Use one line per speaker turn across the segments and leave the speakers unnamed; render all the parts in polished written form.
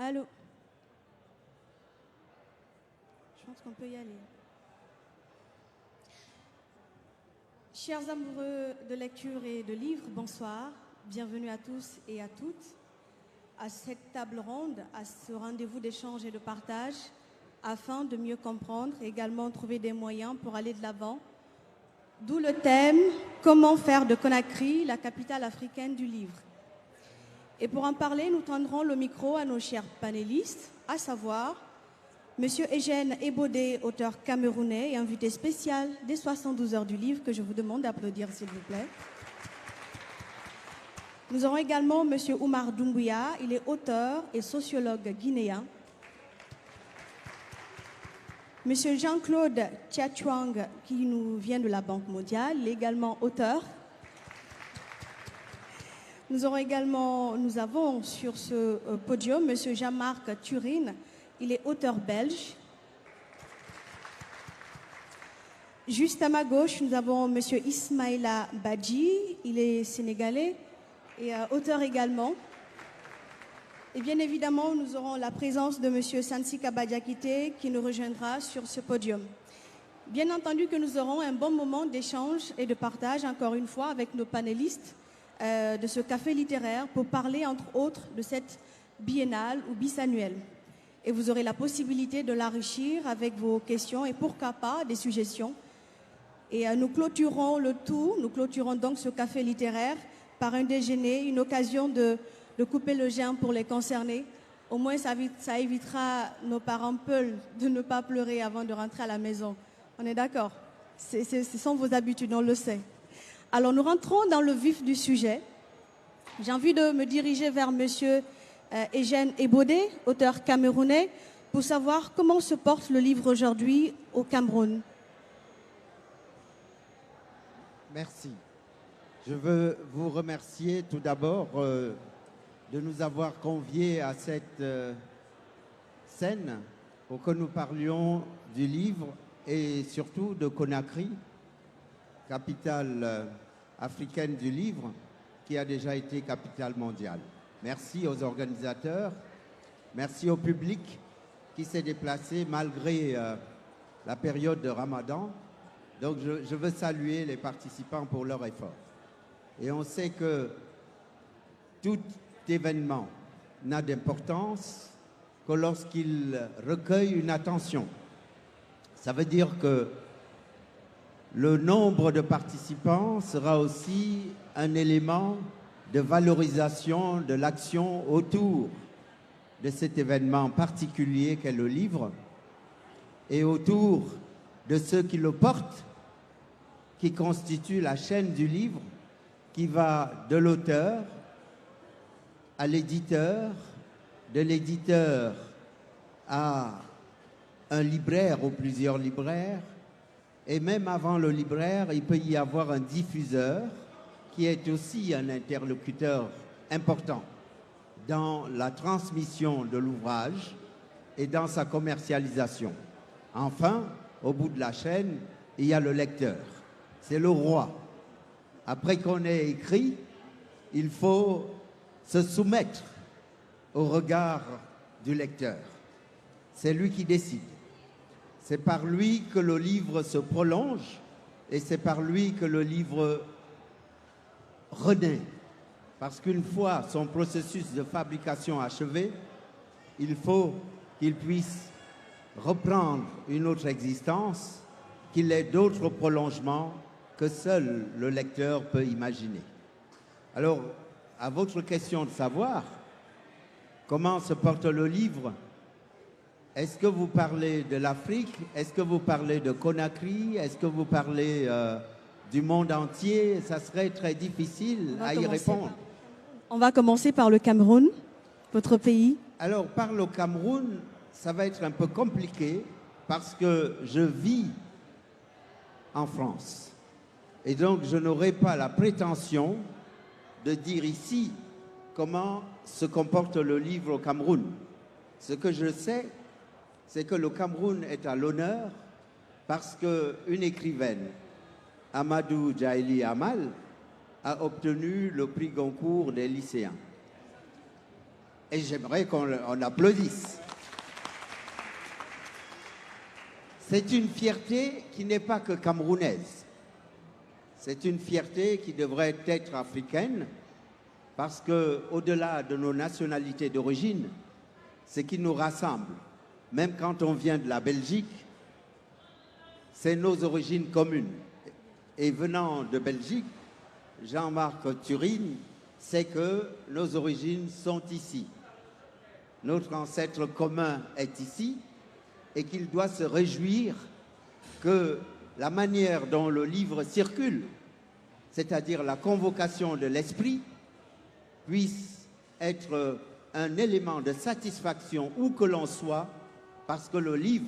Allô? Je pense qu'on peut y aller. Chers amoureux de lecture et de livres, bonsoir. Bienvenue à tous et à toutes à cette table ronde, à ce rendez-vous d'échange et de partage, afin de mieux comprendre et également trouver des moyens pour aller de l'avant. D'où le thème « Comment faire de Conakry la capitale africaine du livre ?» Et pour en parler, nous tendrons le micro à nos chers panélistes, à savoir M. Eugène Ebodé, auteur camerounais et invité spécial des 72 heures du livre, que je vous demande d'applaudir s'il vous plaît. Nous aurons également M. Oumar Doumbouya, il est auteur et sociologue guinéen. M. Jean-Claude Tchatchouang, qui nous vient de la Banque mondiale, il est également auteur. Nous avons sur ce podium M. Jean-Marc Turine, il est auteur belge. Juste à ma gauche, nous avons M. Ismaïla Badji, il est sénégalais et auteur également. Et bien évidemment, nous aurons la présence de M. Sansika Badiakité qui nous rejoindra sur ce podium. Bien entendu que nous aurons un bon moment d'échange et de partage, encore une fois, avec nos panélistes de ce café littéraire pour parler, entre autres, de cette biennale ou bisannuelle. Et vous aurez la possibilité de l'enrichir avec vos questions et pourquoi pas des suggestions. Et nous clôturons le tout, nous clôturons donc ce café littéraire par un déjeuner, une occasion de couper le jeûne pour les concernés. Au moins, ça évitera nos parents Peul de ne pas pleurer avant de rentrer à la maison. On est d'accord? Ce sont vos habitudes, on le sait. Alors, nous rentrons dans le vif du sujet. J'ai envie de me diriger vers Monsieur Eugène Ebodé, auteur camerounais, pour savoir comment se porte le livre aujourd'hui au Cameroun.
Merci. Je veux vous remercier tout d'abord de nous avoir conviés à cette scène pour que nous parlions du livre et surtout de Conakry, capitale africaine du livre, qui a déjà été capitale mondiale. Merci aux organisateurs, merci au public qui s'est déplacé malgré la période de Ramadan. Donc je veux saluer les participants pour leur effort. Et on sait que tout événement n'a d'importance que lorsqu'il recueille une attention. Ça veut dire que le nombre de participants sera aussi un élément de valorisation de l'action autour de cet événement particulier qu'est le livre et autour de ceux qui le portent, qui constituent la chaîne du livre qui va de l'auteur à l'éditeur, de l'éditeur à un libraire ou plusieurs libraires, et même avant le libraire, il peut y avoir un diffuseur qui est aussi un interlocuteur important dans la transmission de l'ouvrage et dans sa commercialisation. Enfin, au bout de la chaîne, il y a le lecteur. C'est le roi. Après qu'on ait écrit, il faut se soumettre au regard du lecteur. C'est lui qui décide. C'est par lui que le livre se prolonge et c'est par lui que le livre renaît. Parce qu'une fois son processus de fabrication achevé, il faut qu'il puisse reprendre une autre existence, qu'il ait d'autres prolongements que seul le lecteur peut imaginer. Alors, à votre question de savoir comment se porte le livre, est-ce que vous parlez de l'Afrique? Est-ce que vous parlez de Conakry? Est-ce que vous parlez du monde entier? Ça serait très difficile à y répondre.
On va commencer par le Cameroun, votre pays.
Alors, par le Cameroun, ça va être un peu compliqué parce que je vis en France. Et donc, je n'aurai pas la prétention de dire ici comment se comporte le livre au Cameroun. Ce que je sais, c'est que le Cameroun est à l'honneur parce qu'une écrivaine, Amadou Djaïli Amal, a obtenu le prix Goncourt des lycéens. Et j'aimerais qu'on applaudisse. C'est une fierté qui n'est pas que camerounaise. C'est une fierté qui devrait être africaine parce qu'au-delà de nos nationalités d'origine, ce qui nous rassemble, même quand on vient de la Belgique, c'est nos origines communes. Et venant de Belgique, Jean-Marc Turine sait que nos origines sont ici. Notre ancêtre commun est ici et qu'il doit se réjouir que la manière dont le livre circule, c'est-à-dire la convocation de l'esprit, puisse être un élément de satisfaction où que l'on soit, parce que le livre,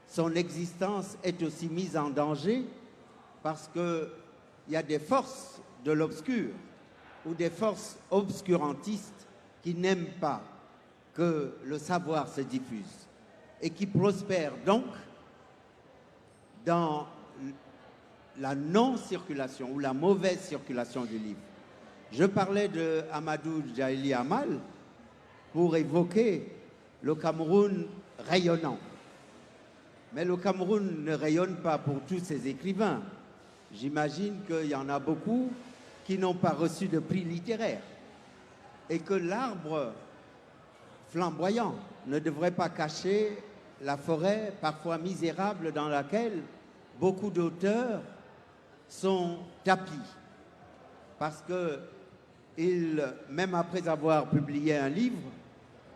son existence est aussi mise en danger, parce qu'il y a des forces de l'obscur ou des forces obscurantistes qui n'aiment pas que le savoir se diffuse et qui prospèrent donc dans la non-circulation ou la mauvaise circulation du livre. Je parlais de Amadou Djaïli Amal pour évoquer le Cameroun rayonnant. Mais le Cameroun ne rayonne pas pour tous ses écrivains. J'imagine qu'il y en a beaucoup qui n'ont pas reçu de prix littéraire et que l'arbre flamboyant ne devrait pas cacher la forêt parfois misérable dans laquelle beaucoup d'auteurs sont tapis. Parce que, même après avoir publié un livre,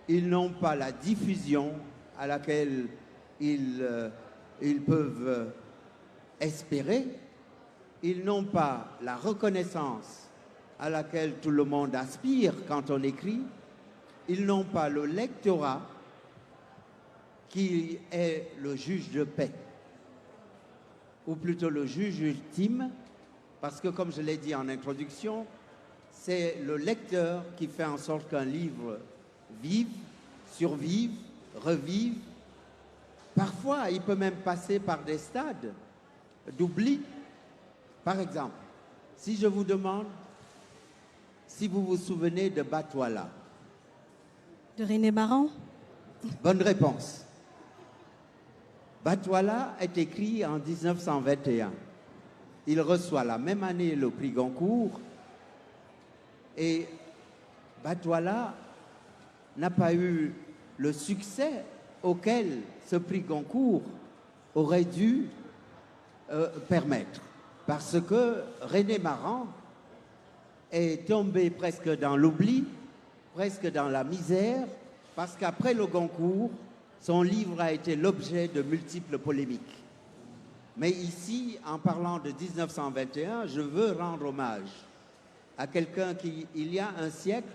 ils n'ont pas la diffusion à laquelle ils peuvent espérer. Ils n'ont pas la reconnaissance à laquelle tout le monde aspire quand on écrit. Ils n'ont pas le lectorat qui est le juge de paix, ou plutôt le juge ultime, parce que, comme je l'ai dit en introduction, c'est le lecteur qui fait en sorte qu'un livre vive, survive, revive. Parfois, il peut même passer par des stades d'oubli. Par exemple, si je vous demande si vous vous souvenez de Batouala.
De René Maran?
Bonne réponse. Batouala est écrit en 1921. Il reçoit la même année le prix Goncourt et Batouala n'a pas eu le succès auquel ce prix Goncourt aurait dû permettre. Parce que René Maran est tombé presque dans l'oubli, presque dans la misère, parce qu'après le Goncourt, son livre a été l'objet de multiples polémiques. Mais ici, en parlant de 1921, je veux rendre hommage à quelqu'un qui, il y a un siècle,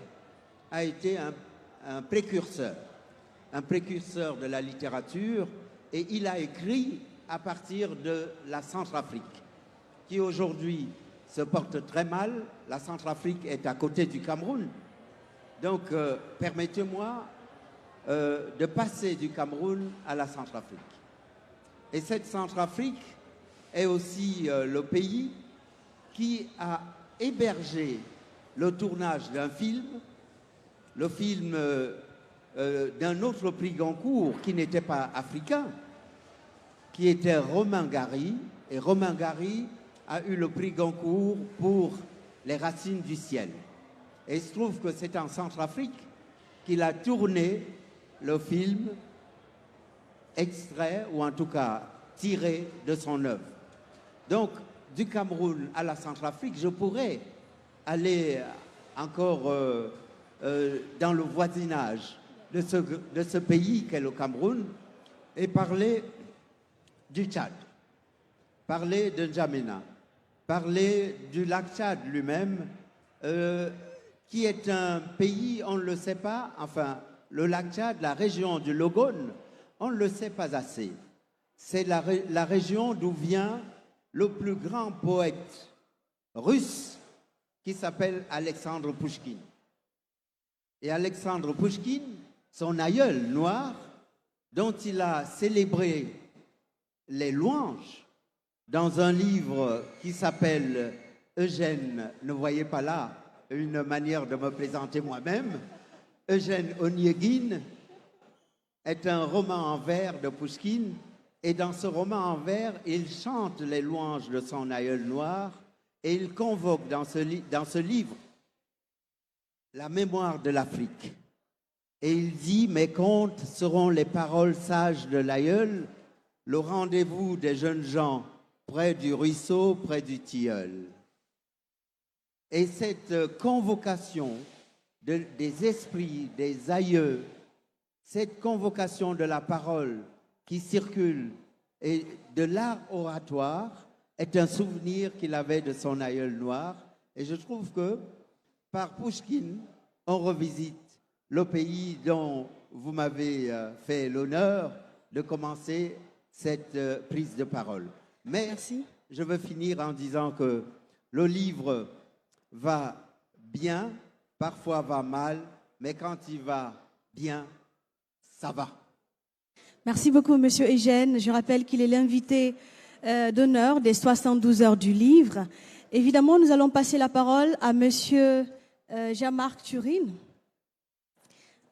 a été un précurseur de la littérature, et il a écrit à partir de la Centrafrique, qui aujourd'hui se porte très mal. La Centrafrique est à côté du Cameroun. Donc, permettez-moi de passer du Cameroun à la Centrafrique. Et cette Centrafrique est aussi le pays qui a hébergé le tournage d'un film, le film d'un autre prix Goncourt qui n'était pas africain, qui était Romain Gary. Et Romain Gary a eu le prix Goncourt pour Les Racines du ciel. Et il se trouve que c'est en Centrafrique qu'il a tourné le film extrait, ou en tout cas tiré de son œuvre. Donc, du Cameroun à la Centrafrique, je pourrais aller encore dans le voisinage de ce pays qu'est le Cameroun et parler du Tchad, parler de N'Djamena, parler du lac Tchad lui-même, qui est un pays, on ne le sait pas, enfin, le lac Tchad, la région du Logone, on ne le sait pas assez. C'est la région d'où vient le plus grand poète russe qui s'appelle Alexandre Pouchkine. Et Alexandre Pouchkine, son aïeul noir, dont il a célébré les louanges dans un livre qui s'appelle Eugène, ne voyez pas là une manière de me présenter moi-même, Eugène Onegin est un roman en vers de Pouchkine. Et dans ce roman en vers, il chante les louanges de son aïeul noir et il convoque dans ce livre la mémoire de l'Afrique. Et il dit « Mes contes seront les paroles sages de l'aïeul, le rendez-vous des jeunes gens près du ruisseau, près du tilleul. » Et cette convocation des esprits, des aïeux, cette convocation de la parole qui circule et de l'art oratoire est un souvenir qu'il avait de son aïeul noir. Et je trouve que par Pouchkine, on revisite le pays dont vous m'avez fait l'honneur de commencer cette prise de parole. Mais
Merci.
Je veux finir en disant que le livre va bien, parfois va mal, mais quand il va bien, ça va.
Merci beaucoup, Monsieur Eugène. Je rappelle qu'il est l'invité d'honneur des 72 heures du livre. Évidemment, nous allons passer la parole à Monsieur Jean-Marc Turine.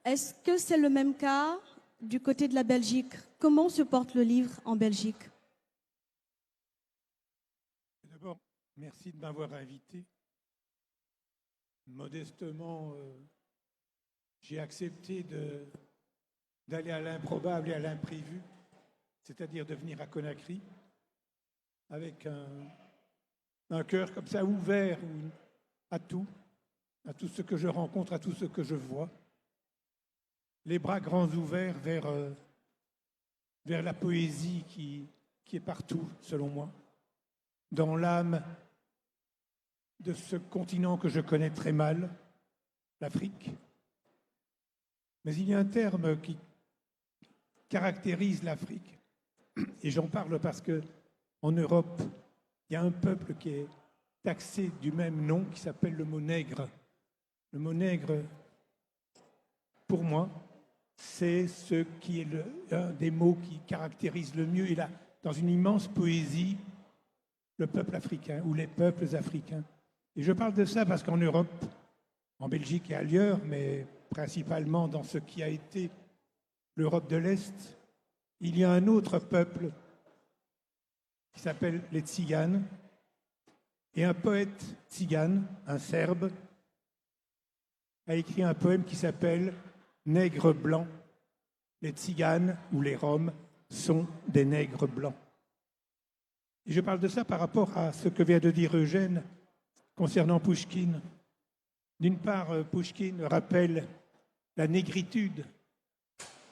Est-ce que c'est le même cas du côté de la Belgique? Comment se porte le livre en Belgique?
D'abord, merci de m'avoir invité. Modestement, j'ai accepté d'aller à l'improbable et à l'imprévu, c'est-à-dire de venir à Conakry avec un cœur comme ça ouvert à tout ce que je rencontre, à tout ce que je vois. Les bras grands ouverts vers la poésie qui est partout, selon moi, dans l'âme de ce continent que je connais très mal, l'Afrique. Mais il y a un terme qui caractérise l'Afrique, et j'en parle parce que en Europe, il y a un peuple qui est taxé du même nom, qui s'appelle le mot nègre. Le mot nègre, pour moi, c'est ce qui est un des mots qui caractérise le mieux, et là, dans une immense poésie, le peuple africain ou les peuples africains. Et je parle de ça parce qu'en Europe, en Belgique et ailleurs, mais principalement dans ce qui a été l'Europe de l'Est, il y a un autre peuple qui s'appelle les Tziganes, et un poète tzigane, un Serbe, a écrit un poème qui s'appelle « Nègres blancs ». Les Tziganes ou les Roms sont des nègres blancs. Et je parle de ça par rapport à ce que vient de dire Eugène concernant Pouchkine. D'une part, Pouchkine rappelle la négritude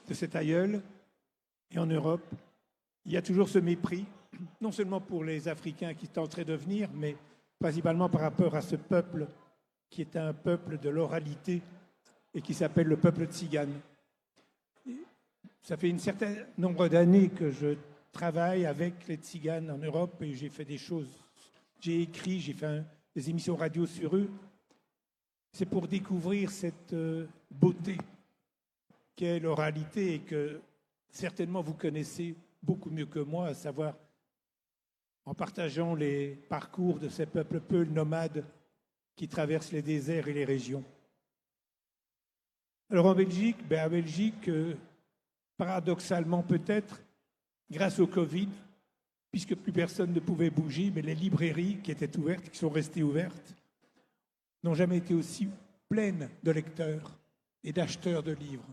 de cet aïeul, et en Europe, il y a toujours ce mépris, non seulement pour les Africains qui tenteraient de venir, mais principalement par rapport à ce peuple qui est un peuple de l'oralité et qui s'appelle le peuple tzigane. Ça fait un certain nombre d'années que je travaille avec les Tziganes en Europe et j'ai fait des choses. J'ai écrit, j'ai fait des émissions radio sur eux. C'est pour découvrir cette beauté qu'est l'oralité et que certainement vous connaissez beaucoup mieux que moi, à savoir en partageant les parcours de ces peuples peuls nomades qui traversent les déserts et les régions. Alors en Belgique, paradoxalement peut-être, grâce au Covid, puisque plus personne ne pouvait bouger, mais les librairies qui étaient ouvertes, qui sont restées ouvertes, n'ont jamais été aussi pleines de lecteurs et d'acheteurs de livres.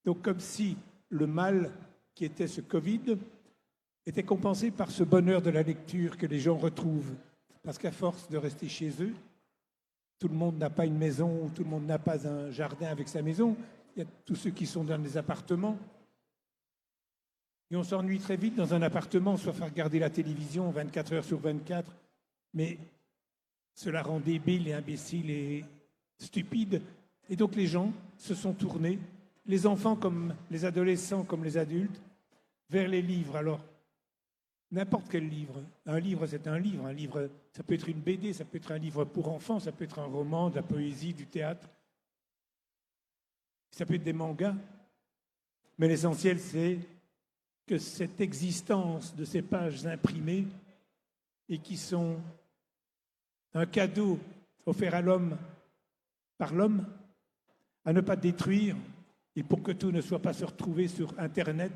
Donc comme si le mal qui était ce Covid était compensé par ce bonheur de la lecture que les gens retrouvent. Parce qu'à force de rester chez eux, tout le monde n'a pas une maison, tout le monde n'a pas un jardin avec sa maison. Il y a tous ceux qui sont dans des appartements. Et on s'ennuie très vite dans un appartement, soit faire regarder la télévision 24 heures sur 24, mais cela rend débile et imbécile et stupide. Et donc les gens se sont tournés, les enfants comme les adolescents comme les adultes, vers les livres. Alors, n'importe quel livre. Un livre, c'est un livre. Un livre, ça peut être une BD, ça peut être un livre pour enfants, ça peut être un roman, de la poésie, du théâtre. Ça peut être des mangas. Mais l'essentiel, c'est que cette existence de ces pages imprimées et qui sont un cadeau offert à l'homme par l'homme à ne pas détruire et pour que tout ne soit pas se retrouver sur Internet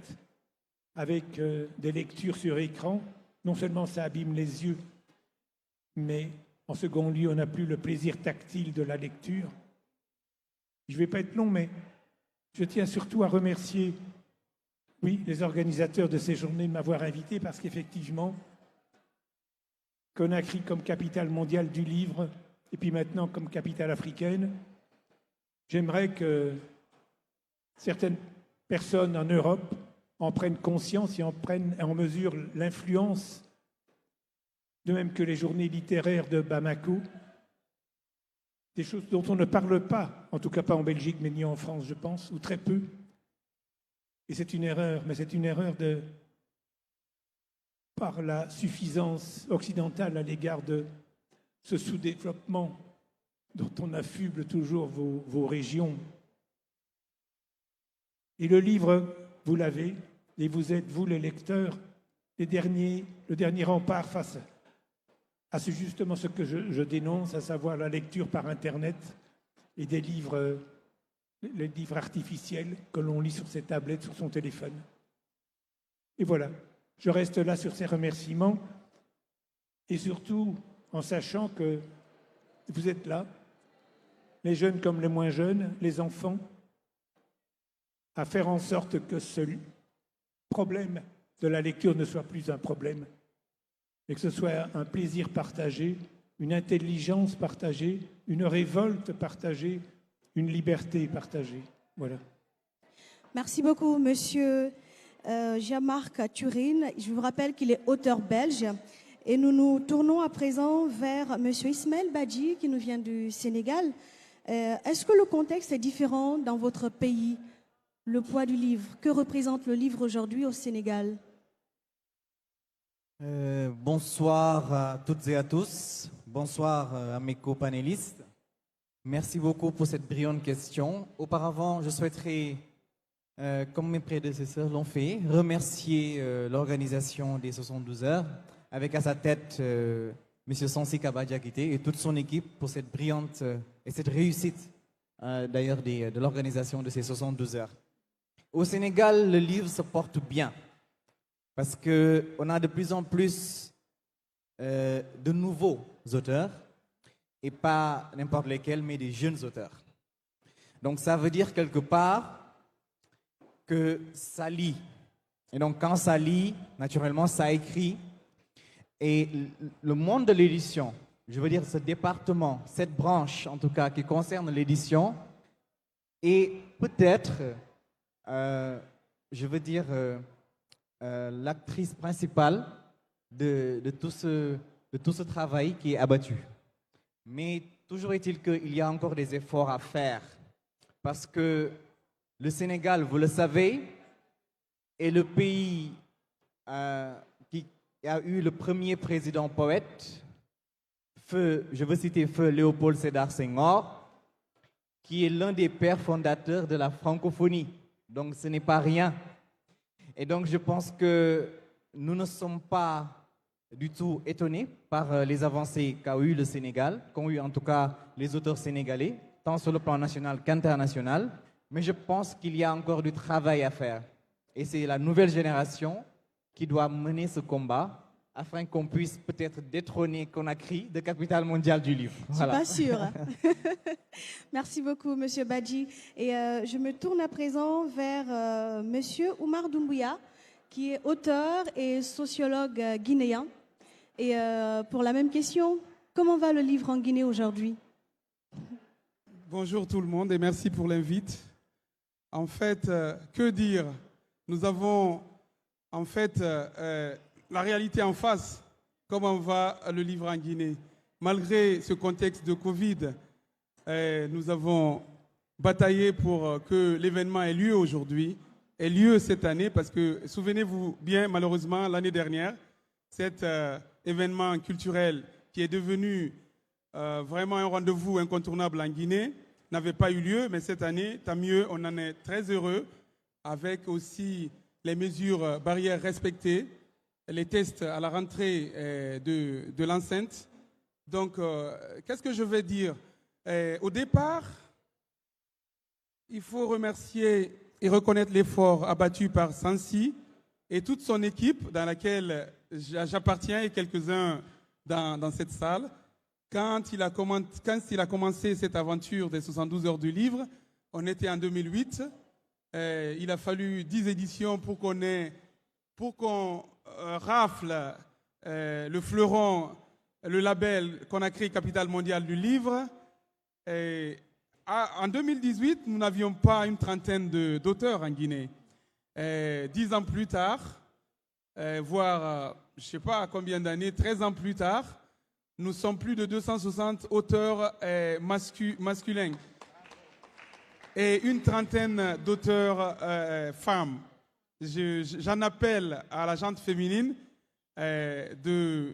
avec des lectures sur écran. Non seulement ça abîme les yeux, mais en second lieu, on n'a plus le plaisir tactile de la lecture. Je ne vais pas être long, mais je tiens surtout à remercier, oui, les organisateurs de ces journées de m'avoir invité parce qu'effectivement, Conakry comme capitale mondiale du livre et puis maintenant comme capitale africaine, j'aimerais que certaines personnes en Europe en prennent conscience et en mesurent l'influence, de même que les journées littéraires de Bamako, des choses dont on ne parle pas, en tout cas pas en Belgique, mais ni en France, je pense, ou très peu. Et c'est une erreur, mais c'est une erreur par la suffisance occidentale à l'égard de ce sous-développement dont on affuble toujours vos régions. Et le livre, vous l'avez, et vous êtes, vous les lecteurs, le dernier rempart face à justement ce que je dénonce, à savoir la lecture par Internet et des livres, les livres artificiels que l'on lit sur ses tablettes, sur son téléphone. Et voilà, je reste là sur ces remerciements et surtout en sachant que vous êtes là, les jeunes comme les moins jeunes, les enfants, à faire en sorte que ce problème de la lecture ne soit plus un problème, et que ce soit un plaisir partagé, une intelligence partagée, une révolte partagée, une liberté partagée. Voilà.
Merci beaucoup, Monsieur Jean-Marc Turin. Je vous rappelle qu'il est auteur belge. Et nous nous tournons à présent vers Monsieur Ismaël Badji, qui nous vient du Sénégal. Est-ce que le contexte est différent dans votre pays? Le poids du livre. Que représente le livre aujourd'hui au Sénégal?
Bonsoir à toutes et à tous. Bonsoir à mes co-panélistes. Merci beaucoup pour cette brillante question. Auparavant, je souhaiterais, comme mes prédécesseurs l'ont fait, remercier l'organisation des 72 heures, avec à sa tête M. Sansi Kabadiakité et toute son équipe pour cette brillante et cette réussite d'ailleurs de l'organisation de ces 72 heures. Au Sénégal, le livre se porte bien parce qu'on a de plus en plus de nouveaux auteurs et pas n'importe lesquels, mais des jeunes auteurs. Donc ça veut dire quelque part que ça lit. Et donc quand ça lit, naturellement, ça écrit. Et le monde de l'édition, je veux dire ce département, cette branche en tout cas qui concerne l'édition, est peut-être, je veux dire, l'actrice principale de tout ce travail qui est abattu. Mais toujours est-il qu'il y a encore des efforts à faire parce que le Sénégal, vous le savez, est le pays qui a eu le premier président poète, je veux citer Feu Léopold Sédar Senghor, qui est l'un des pères fondateurs de la francophonie. Donc ce n'est pas rien. Et donc je pense que nous ne sommes pas du tout étonnés par les avancées qu'a eu le Sénégal, qu'ont eu en tout cas les auteurs sénégalais, tant sur le plan national qu'international. Mais je pense qu'il y a encore du travail à faire. Et c'est la nouvelle génération qui doit mener ce combat afin qu'on puisse peut-être détrôner Conakry de capitale mondiale du livre.
Voilà. Je suis pas sûre. Merci beaucoup, Monsieur Badji. Et je me tourne à présent vers Monsieur Oumar Doumbouya, qui est auteur et sociologue guinéen. Et pour la même question, comment va le livre en Guinée aujourd'hui?
Bonjour tout le monde et merci pour l'invite. En fait, que dire? Nous avons en fait la réalité en face. Comment va le livre en Guinée? Malgré ce contexte de Covid, nous avons bataillé pour que l'événement ait lieu aujourd'hui, ait lieu cette année, parce que, souvenez-vous bien, malheureusement, l'année dernière, cet événement culturel qui est devenu vraiment un rendez-vous incontournable en Guinée n'avait pas eu lieu, mais cette année, tant mieux, on en est très heureux, avec aussi les mesures barrières respectées, les tests à la rentrée de l'enceinte. Donc, qu'est-ce que je vais dire? Au départ, il faut remercier et reconnaître l'effort abattu par Sansi et toute son équipe dans laquelle j'appartiens et quelques-uns dans cette salle. Quand il a commencé cette aventure des 72 heures du livre, on était en 2008. Il a fallu 10 éditions pour qu'on rafle le fleuron, le label Conakry Capitale mondiale du livre. En 2018, nous n'avions pas une trentaine d'auteurs en Guinée. 10 ans plus tard, voire je ne sais pas combien d'années, 13 ans plus tard, nous sommes plus de 260 auteurs masculins et une trentaine d'auteurs femmes. J'en appelle à la gente féminine de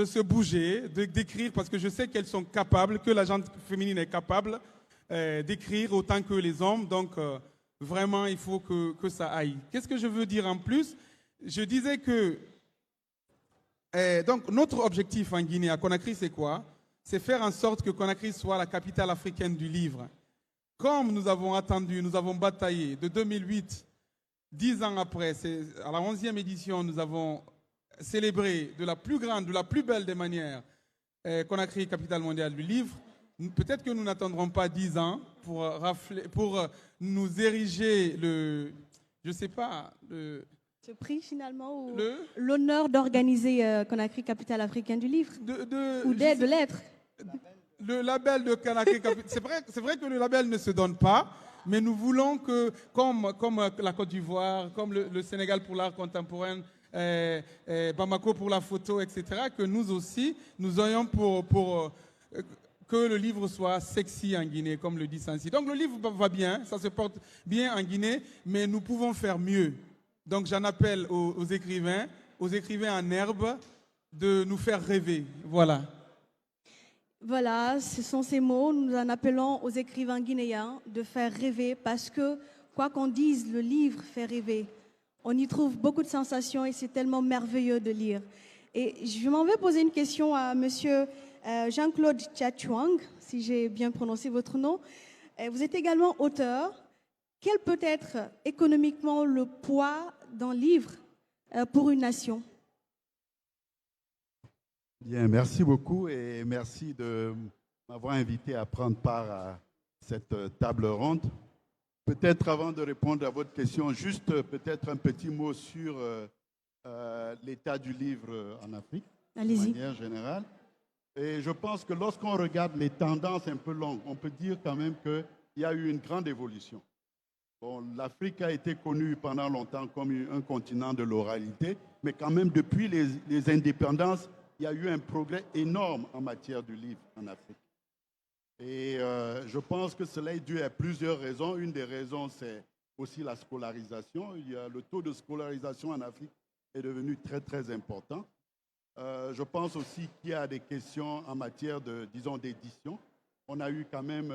se bouger, d'écrire, parce que je sais qu'elles sont capables, que la gente féminine est capable d'écrire autant que les hommes. Donc, vraiment, il faut que ça aille. Qu'est-ce que je veux dire en plus? Je disais que donc, notre objectif en Guinée, à Conakry, c'est quoi? C'est faire en sorte que Conakry soit la capitale africaine du livre. Comme nous avons attendu, nous avons bataillé de 2008, 10 ans après, à la 11e édition, nous avons célébré de la plus grande, de la plus belle des manières, Conakry, capitale mondiale du livre. Peut-être que nous n'attendrons pas 10 ans pour nous ériger je ne sais pas,
ce prix finalement, ou l'honneur d'organiser Conakry, capitale africaine du livre, ou de l'être.
Le label de Conakry, c'est vrai que le label ne se donne pas, mais nous voulons que, comme la Côte d'Ivoire, comme le Sénégal pour l'art contemporain, Bamako pour la photo, etc., que nous aussi, nous ayons pour que le livre soit sexy en Guinée, comme le dit Sansi. Donc le livre va bien, ça se porte bien en Guinée, mais nous pouvons faire mieux. Donc j'en appelle aux écrivains en herbe, de nous faire rêver. Voilà.
Voilà, ce sont ces mots. Nous en appelons aux écrivains guinéens de faire rêver, parce que, quoi qu'on dise, le livre fait rêver. On y trouve beaucoup de sensations et c'est tellement merveilleux de lire. Et je m'en vais poser une question à monsieur Jean-Claude Tchatchouang, si j'ai bien prononcé votre nom. Vous êtes également auteur. Quel peut être économiquement le poids d'un livre pour une nation?
Bien, merci beaucoup et merci de m'avoir invité à prendre part à cette table ronde. Peut-être avant de répondre à votre question, juste peut-être un petit mot sur l'état du livre en Afrique, de manière générale. Et je pense que lorsqu'on regarde les tendances un peu longues, on peut dire quand même qu'il y a eu une grande évolution. Bon, l'Afrique a été connue pendant longtemps comme un continent de l'oralité, mais quand même depuis les indépendances, il y a eu un progrès énorme en matière du livre en Afrique. Et je pense que cela est dû à plusieurs raisons. Une des raisons, c'est aussi la scolarisation. Le taux de scolarisation en Afrique est devenu très, très important. Je pense aussi qu'il y a des questions en matière d'édition. On a eu quand même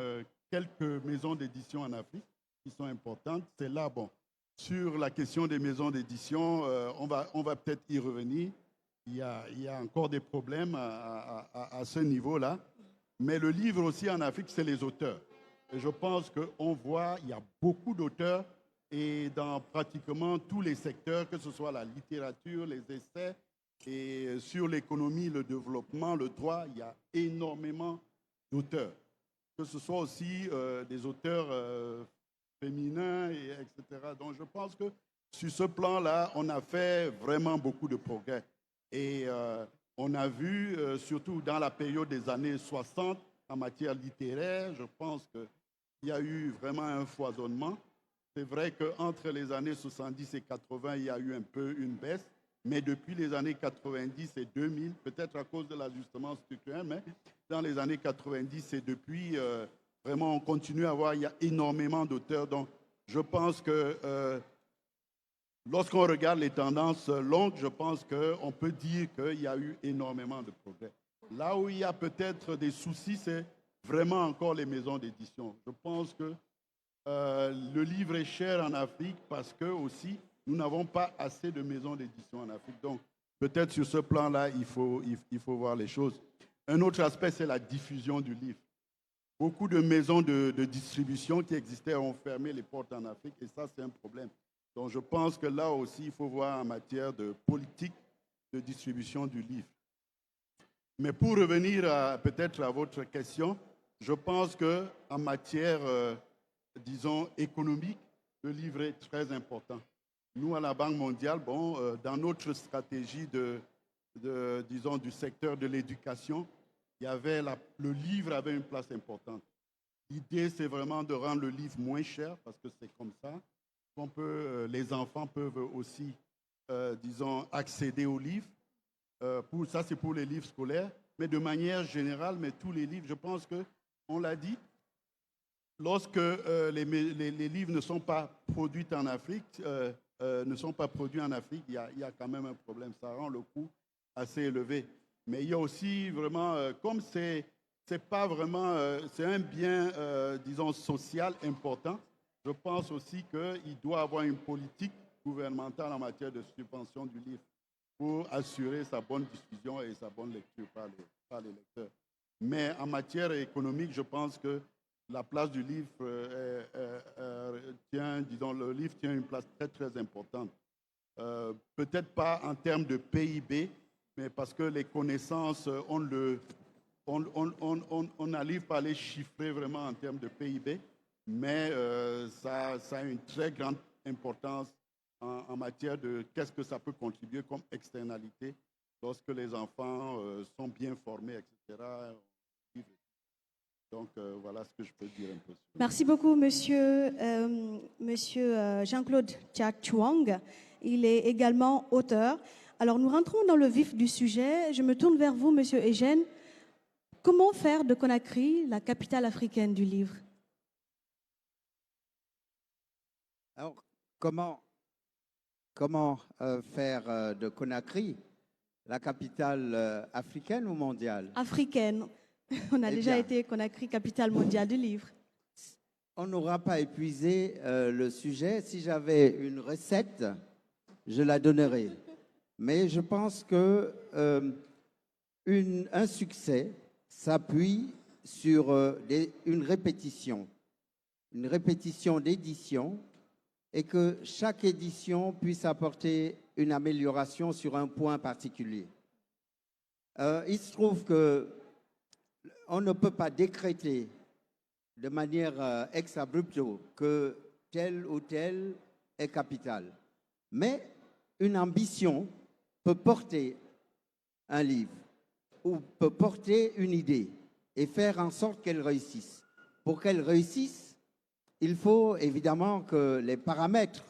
quelques maisons d'édition en Afrique qui sont importantes. C'est là, bon, sur la question des maisons d'édition, on va peut-être y revenir. Il y a encore des problèmes à ce niveau-là. Mais le livre aussi en Afrique, c'est les auteurs. Et je pense qu'on voit, il y a beaucoup d'auteurs et dans pratiquement tous les secteurs, que ce soit la littérature, les essais, et sur l'économie, le développement, le droit, il y a énormément d'auteurs. Que ce soit aussi des auteurs féminins, etc. Donc je pense que sur ce plan-là, on a fait vraiment beaucoup de progrès. Et on a vu, surtout dans la période des années 60, en matière littéraire, je pense qu'il y a eu vraiment un foisonnement. C'est vrai qu'entre les années 70 et 80, il y a eu un peu une baisse, mais depuis les années 90 et 2000, peut-être à cause de l'ajustement structurel, mais dans les années 90 et depuis, vraiment, on continue à voir, il y a énormément d'auteurs. Donc, je pense que lorsqu'on regarde les tendances longues, je pense qu'on peut dire qu'il y a eu énormément de progrès. Là où il y a peut-être des soucis, c'est vraiment encore les maisons d'édition. Je pense que le livre est cher en Afrique parce que aussi, nous n'avons pas assez de maisons d'édition en Afrique. Donc, peut-être sur ce plan-là, il faut voir les choses. Un autre aspect, c'est la diffusion du livre. beaucoup de maisons de distribution qui existaient ont fermé les portes en Afrique et ça, c'est un problème. Donc, je pense que là aussi, il faut voir en matière de politique de distribution du livre. Mais pour revenir peut-être à votre question, je pense qu'en matière, disons, économique, le livre est très important. Nous, à la Banque mondiale, dans notre stratégie disons, du secteur de l'éducation, le livre avait une place importante. L'idée, c'est vraiment de rendre le livre moins cher, parce que c'est comme ça les enfants peuvent aussi, disons, accéder aux livres. Ça, c'est pour les livres scolaires. Mais de manière générale, tous les livres, je pense qu'on l'a dit, lorsque les livres ne sont pas produits en Afrique, il y a quand même un problème. Ça rend le coût assez élevé. Mais il y a aussi vraiment, comme c'est pas vraiment, c'est un bien, disons, social important, je pense aussi qu'il doit y avoir une politique gouvernementale en matière de subvention du livre pour assurer sa bonne diffusion et sa bonne lecture par les lecteurs. Mais en matière économique, je pense que la place du livre le livre tient une place très, très importante. Peut-être pas en termes de PIB, mais parce que les connaissances, on n'arrive pas à les chiffrer vraiment en termes de PIB, mais ça a une très grande importance en matière de qu'est-ce que ça peut contribuer comme externalité lorsque les enfants sont bien formés, etc. Donc, voilà ce que je peux dire un peu.
Merci beaucoup, monsieur Jean-Claude Tchak-Chuang. Il est également auteur. Alors, nous rentrons dans le vif du sujet. Je me tourne vers vous, monsieur Eugène. Comment faire de Conakry la capitale africaine du livre?
Alors, comment faire de Conakry la capitale africaine ou mondiale?
Africaine. On a déjà été Conakry, capitale mondiale du livre.
On n'aura pas épuisé le sujet. Si j'avais une recette, je la donnerais. Mais je pense que un succès s'appuie sur une répétition d'édition, et que chaque édition puisse apporter une amélioration sur un point particulier. Il se trouve qu'on ne peut pas décréter de manière ex abrupto que tel ou tel est capital. Mais une ambition peut porter un livre ou peut porter une idée et faire en sorte qu'elle réussisse. Pour qu'elle réussisse, il faut évidemment que les paramètres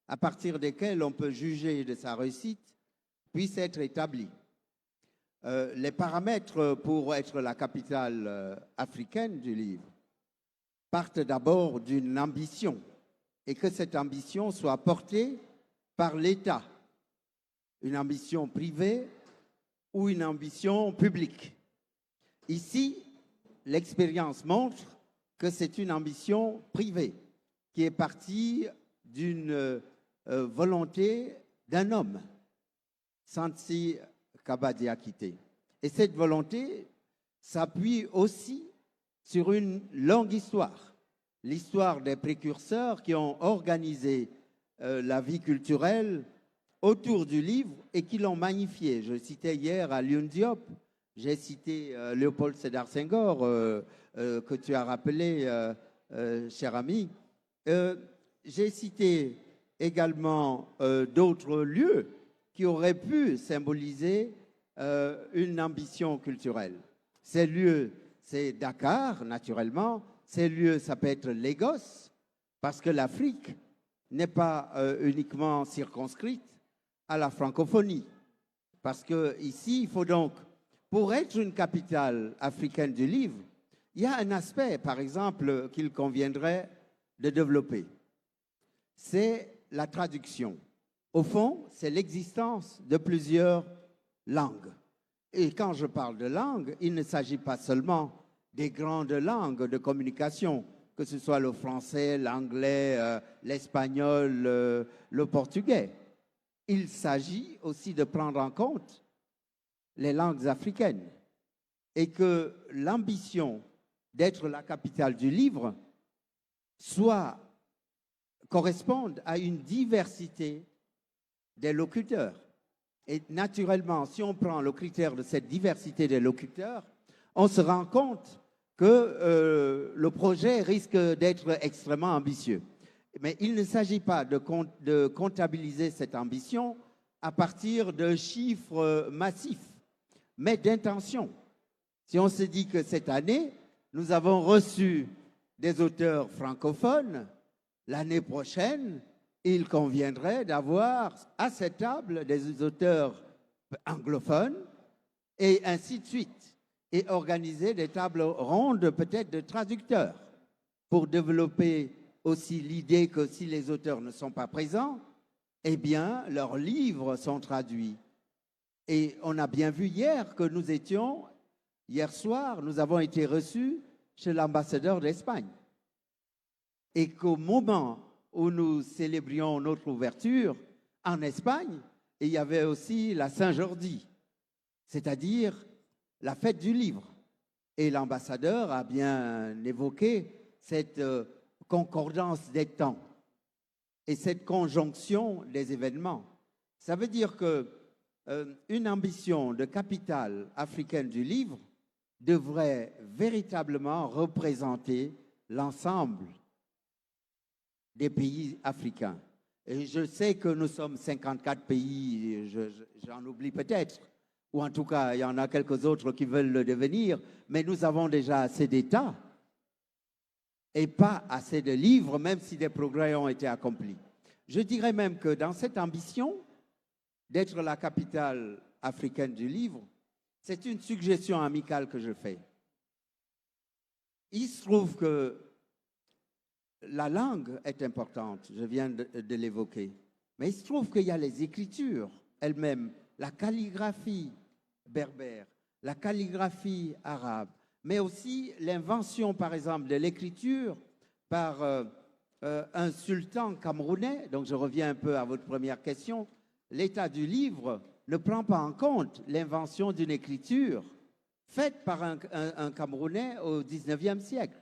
à partir desquels on peut juger de sa réussite puissent être établis. Les paramètres pour être la capitale africaine du livre partent d'abord d'une ambition, et que cette ambition soit portée par l'État, une ambition privée ou une ambition publique. Ici, l'expérience montre que c'est une ambition privée qui est partie d'une volonté d'un homme, Santi Kaba Diakité. Et cette volonté s'appuie aussi sur une longue histoire, l'histoire des précurseurs qui ont organisé la vie culturelle autour du livre et qui l'ont magnifié. Je citais hier Alioune Diop, j'ai cité Léopold Sédar Senghor, que tu as rappelé, cher ami. J'ai cité également d'autres lieux qui auraient pu symboliser une ambition culturelle. Ces lieux, c'est Dakar, naturellement. Ces lieux, ça peut être Lagos, parce que l'Afrique n'est pas uniquement circonscrite à la francophonie. Parce qu'ici, il faut donc, pour être une capitale africaine du livre, il y a un aspect, par exemple, qu'il conviendrait de développer. C'est la traduction. Au fond, c'est l'existence de plusieurs langues. Et quand je parle de langue, il ne s'agit pas seulement des grandes langues de communication, que ce soit le français, l'anglais, l'espagnol, le portugais. Il s'agit aussi de prendre en compte les langues africaines, et que l'ambition d'être la capitale du livre correspondent à une diversité des locuteurs. Et naturellement, si on prend le critère de cette diversité des locuteurs, on se rend compte que le projet risque d'être extrêmement ambitieux. Mais il ne s'agit pas de comptabiliser cette ambition à partir de chiffres massifs, mais d'intention. Si on se dit que cette année, nous avons reçu des auteurs francophones, l'année prochaine, il conviendrait d'avoir à cette table des auteurs anglophones et ainsi de suite, et organiser des tables rondes peut-être de traducteurs pour développer aussi l'idée que si les auteurs ne sont pas présents, eh bien, leurs livres sont traduits. Et on a bien vu hier soir, nous avons été reçus chez l'ambassadeur d'Espagne. Et qu'au moment où nous célébrions notre ouverture en Espagne, il y avait aussi la Saint-Jordi, c'est-à-dire la fête du livre. Et l'ambassadeur a bien évoqué cette concordance des temps et cette conjonction des événements. Ça veut dire que une ambition de capitale africaine du livre devrait véritablement représenter l'ensemble des pays africains. Et je sais que nous sommes 54 pays, j'en oublie peut-être, ou en tout cas, il y en a quelques autres qui veulent le devenir, mais nous avons déjà assez d'États et pas assez de livres, même si des progrès ont été accomplis. Je dirais même que dans cette ambition d'être la capitale africaine du livre, c'est une suggestion amicale que je fais. Il se trouve que la langue est importante, je viens de l'évoquer, mais il se trouve qu'il y a les écritures elles-mêmes, la calligraphie berbère, la calligraphie arabe, mais aussi l'invention, par exemple, de l'écriture par un sultan camerounais. Donc, je reviens un peu à votre première question. L'état du livre ne prend pas en compte l'invention d'une écriture faite par un Camerounais au XIXe siècle.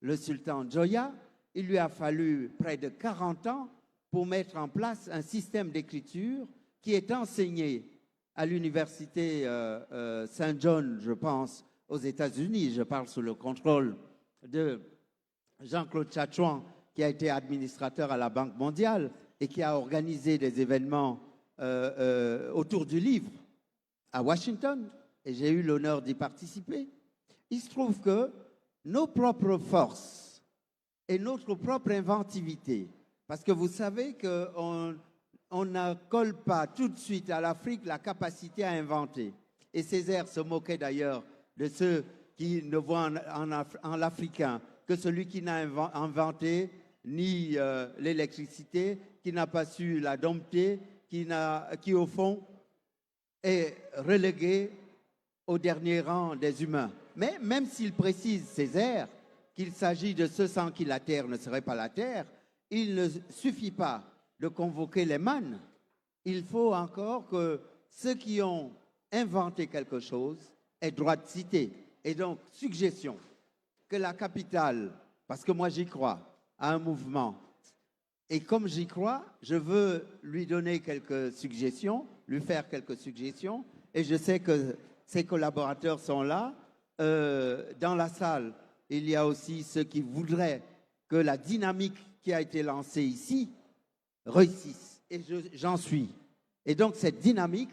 Le sultan Joya, il lui a fallu près de 40 ans pour mettre en place un système d'écriture qui est enseigné à l'université Saint John, je pense, aux États-Unis. Je parle sous le contrôle de Jean-Claude Chachouan, qui a été administrateur à la Banque mondiale et qui a organisé des événements autour du livre à Washington, et j'ai eu l'honneur d'y participer. Il se trouve que nos propres forces et notre propre inventivité, parce que vous savez qu'on n'accole pas tout de suite à l'Afrique la capacité à inventer. Et Césaire se moquait d'ailleurs de ceux qui ne voient en l'Africain que celui qui n'a inventé ni l'électricité, qui n'a pas su la dompter, qui au fond est relégué au dernier rang des humains. Mais même s'il précise, Césaire, qu'il s'agit de ceux sans qui la terre ne serait pas la terre, il ne suffit pas de convoquer les mannes. Il faut encore que ceux qui ont inventé quelque chose aient droit de citer. Et donc, suggestion que la capitale, parce que moi j'y crois, à un mouvement, et comme j'y crois, je veux lui donner quelques suggestions, lui faire quelques suggestions, et je sais que ses collaborateurs sont là. Dans la salle, il y a aussi ceux qui voudraient que la dynamique qui a été lancée ici réussisse. Et j'en suis. Et donc cette dynamique,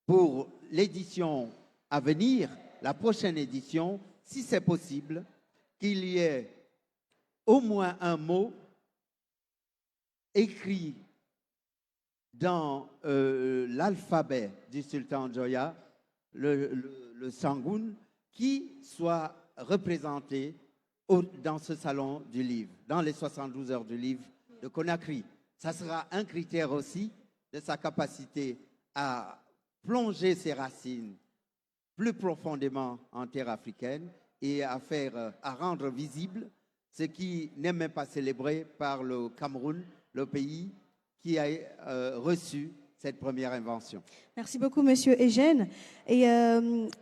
pour l'édition à venir, la prochaine édition, si c'est possible, qu'il y ait au moins un mot écrit dans l'alphabet du sultan Joya, le Sangoun, qui soit représenté dans ce salon du livre, dans les 72 heures du livre de Conakry. Ça sera un critère aussi de sa capacité à plonger ses racines plus profondément en terre africaine et à rendre visible ce qui n'est même pas célébré par le Cameroun, le pays qui a reçu cette première invention.
Merci beaucoup, Monsieur Eugène. Et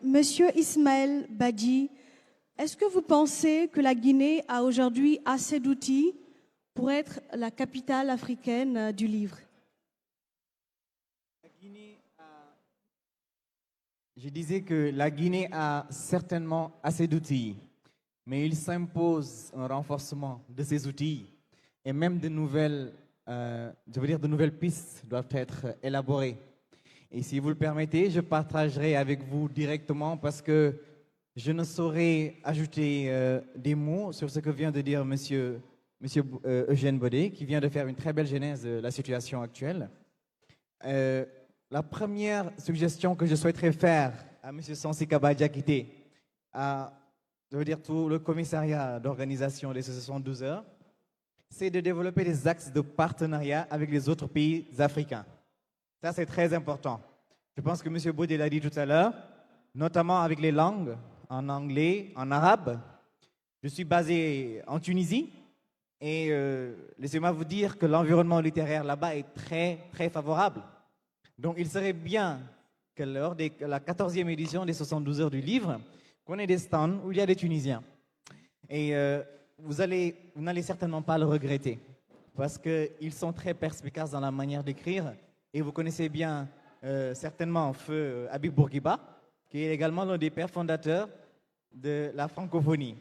Monsieur Ismaël Badji, Est-ce que vous pensez que la Guinée a aujourd'hui assez d'outils pour être la capitale africaine du livre?
Je disais que la Guinée a certainement assez d'outils, mais il s'impose un renforcement de ces outils et même de nouvelles, de nouvelles pistes doivent être élaborées. Et si vous le permettez, je partagerai avec vous directement parce que je ne saurais ajouter des mots sur ce que vient de dire Monsieur Eugène Baudet, qui vient de faire une très belle genèse de la situation actuelle. La première suggestion que je souhaiterais faire à M. Sansi Kaba Diakité, à tout le commissariat d'organisation des 72 heures, c'est de développer des axes de partenariat avec les autres pays africains. Ça, c'est très important. Je pense que M. Baudet l'a dit tout à l'heure, notamment avec les langues, en anglais, en arabe. Je suis basé en Tunisie et laissez-moi vous dire que l'environnement littéraire là-bas est très, très favorable. Donc, il serait bien que lors de la 14e édition des 72 heures du livre, qu'on ait des stands où il y a des Tunisiens. Et vous n'allez certainement pas le regretter, parce qu'ils sont très perspicaces dans la manière d'écrire. Et vous connaissez bien certainement Feu Habib Bourguiba, qui est également l'un des pères fondateurs de la francophonie.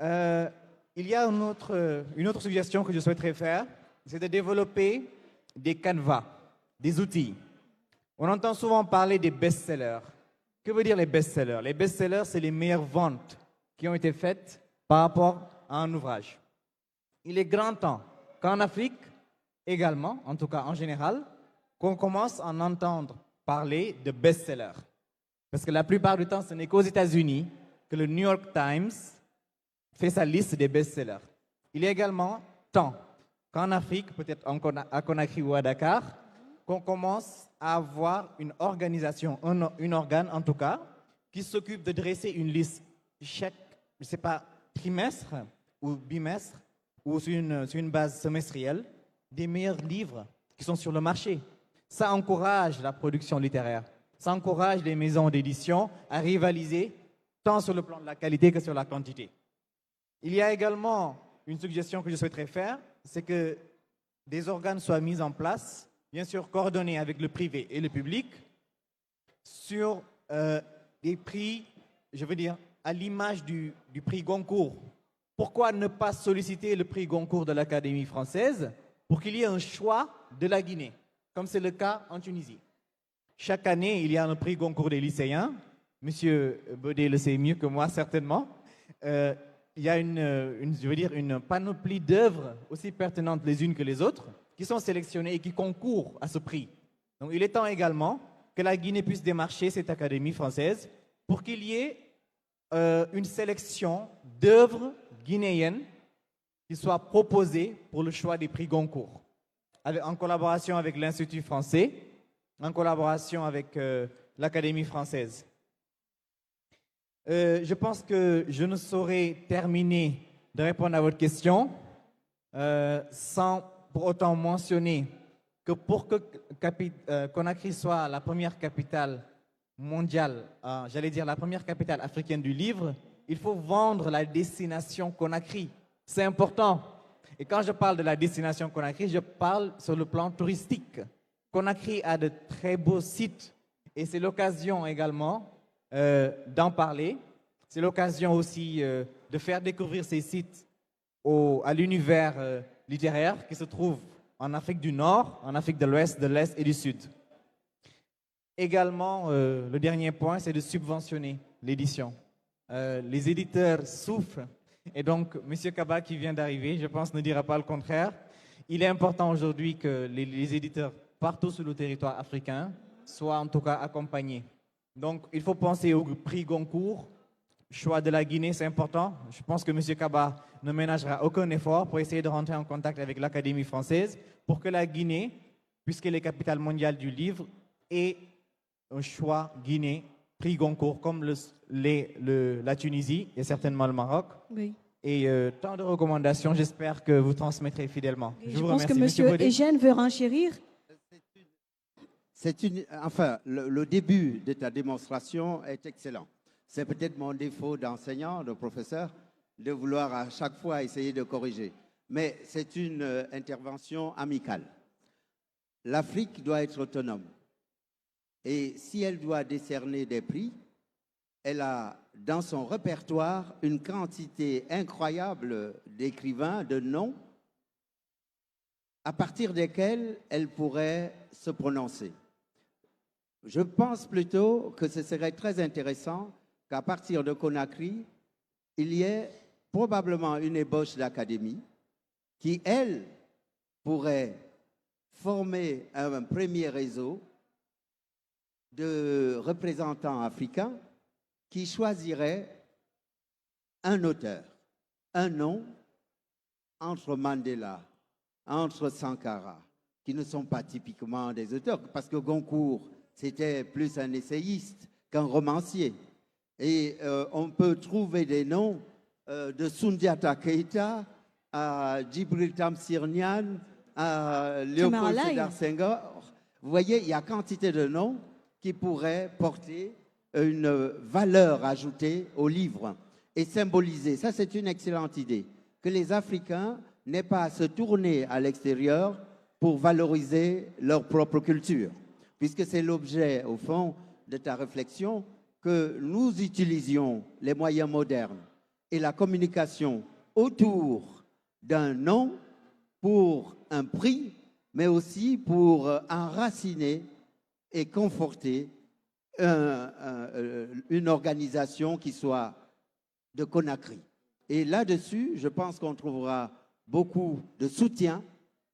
Il y a une autre suggestion que je souhaiterais faire, c'est de développer des canevas, des outils. On entend souvent parler des best-sellers. Que veut dire les best-sellers? Les best-sellers, c'est les meilleures ventes qui ont été faites par rapport à un ouvrage. Il est grand temps qu'en Afrique, également, en tout cas en général, qu'on commence à en entendre parler de best-sellers. Parce que la plupart du temps, ce n'est qu'aux États-Unis que le New York Times fait sa liste des best-sellers. Il est également temps qu'en Afrique, peut-être à Conakry ou à Dakar, qu'on commence à avoir une organisation, un organe en tout cas, qui s'occupe de dresser une liste chaque, je ne sais pas, trimestre ou bimestre, ou sur une base semestrielle, des meilleurs livres qui sont sur le marché. Ça encourage la production littéraire. Ça encourage les maisons d'édition à rivaliser tant sur le plan de la qualité que sur la quantité. Il y a également une suggestion que je souhaiterais faire, c'est que des organes soient mis en place, bien sûr coordonnés avec le privé et le public, sur des prix, je veux dire, à l'image du prix Goncourt. Pourquoi ne pas solliciter le prix Goncourt de l'Académie française pour qu'il y ait un choix de la Guinée, comme c'est le cas en Tunisie? Chaque année, il y a un prix Goncourt des lycéens. Monsieur Baudet le sait mieux que moi, certainement. Il y a une panoplie d'œuvres aussi pertinentes les unes que les autres qui sont sélectionnées et qui concourent à ce prix. Donc, il est temps également que la Guinée puisse démarcher cette Académie française pour qu'il y ait une sélection d'œuvres guinéennes qui soient proposées pour le choix des prix Goncourt, en collaboration avec l'Institut français, en collaboration avec l'Académie française. Je pense que je ne saurais terminer de répondre à votre question sans pour autant mentionner que pour que Conakry soit la première capitale mondiale, j'allais dire la première capitale africaine du livre, il faut vendre la destination Conakry. C'est important. Et quand je parle de la destination Conakry, je parle sur le plan touristique. Conakry a de très beaux sites et c'est l'occasion également d'en parler. C'est l'occasion aussi de faire découvrir ces sites à l'univers littéraire qui se trouve en Afrique du Nord, en Afrique de l'Ouest, de l'Est et du Sud. Également, le dernier point, c'est de subventionner l'édition. Les éditeurs souffrent et donc M. Kaba qui vient d'arriver, je pense, ne dira pas le contraire. Il est important aujourd'hui que les éditeurs partout sur le territoire africain soient en tout cas accompagnés. Donc, il faut penser au prix Goncourt. Choix de la Guinée, c'est important. Je pense que M. Kaba ne ménagera aucun effort pour essayer de rentrer en contact avec l'Académie française pour que la Guinée, puisqu'elle est capitale mondiale du livre, ait un choix Guinée, prix Goncourt, comme la Tunisie et certainement le Maroc.
Oui.
Et tant de recommandations, j'espère que vous transmettrez fidèlement.
Je pense que M. Eugène veut renchérir.
Le début de ta démonstration est excellent. C'est peut-être mon défaut d'enseignant, de professeur, de vouloir à chaque fois essayer de corriger. Mais c'est une intervention amicale. L'Afrique doit être autonome. Et si elle doit décerner des prix, elle a dans son répertoire une quantité incroyable d'écrivains, de noms, à partir desquels elle pourrait se prononcer. Je pense plutôt que ce serait très intéressant qu'à partir de Conakry, il y ait probablement une ébauche d'académie qui, elle, pourrait former un premier réseau de représentants africains qui choisiraient un auteur, un nom entre Mandela, entre Sankara, qui ne sont pas typiquement des auteurs, parce que Goncourt, c'était plus un essayiste qu'un romancier. Et on peut trouver des noms de Soundiata Keita à Djibril Tamsir Niane, à Léopold Sédar Senghor. Vous voyez, il y a quantité de noms qui pourraient porter une valeur ajoutée au livre et symboliser. Ça, c'est une excellente idée. Que les Africains n'aient pas à se tourner à l'extérieur pour valoriser leur propre culture, puisque c'est l'objet, au fond, de ta réflexion, que nous utilisions les moyens modernes et la communication autour d'un nom pour un prix, mais aussi pour enraciner et conforter une organisation qui soit de Conakry. Et là-dessus, je pense qu'on trouvera beaucoup de soutien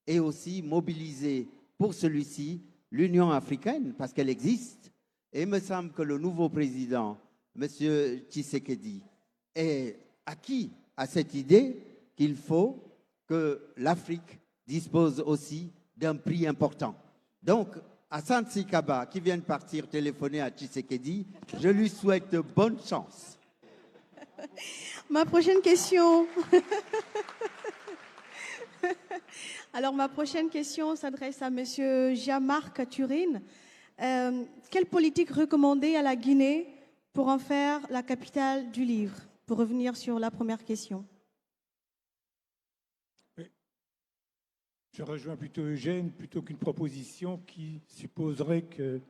et aussi mobiliser pour celui-ci l'Union africaine, parce qu'elle existe. Et il me semble que le nouveau président, M. Tshisekedi, est acquis à cette idée qu'il faut que l'Afrique dispose aussi d'un prix important. Donc, Hassan Sikaba, qui vient de partir téléphoner à Tshisekedi, je lui souhaite bonne chance.
Ma prochaine question. Alors, ma prochaine question s'adresse à M. Jean-Marc Turine. Quelle politique recommander à la Guinée pour en faire la capitale du livre? Pour revenir sur la première question.
Oui. Je rejoins plutôt Eugène, plutôt qu'une proposition qui supposerait que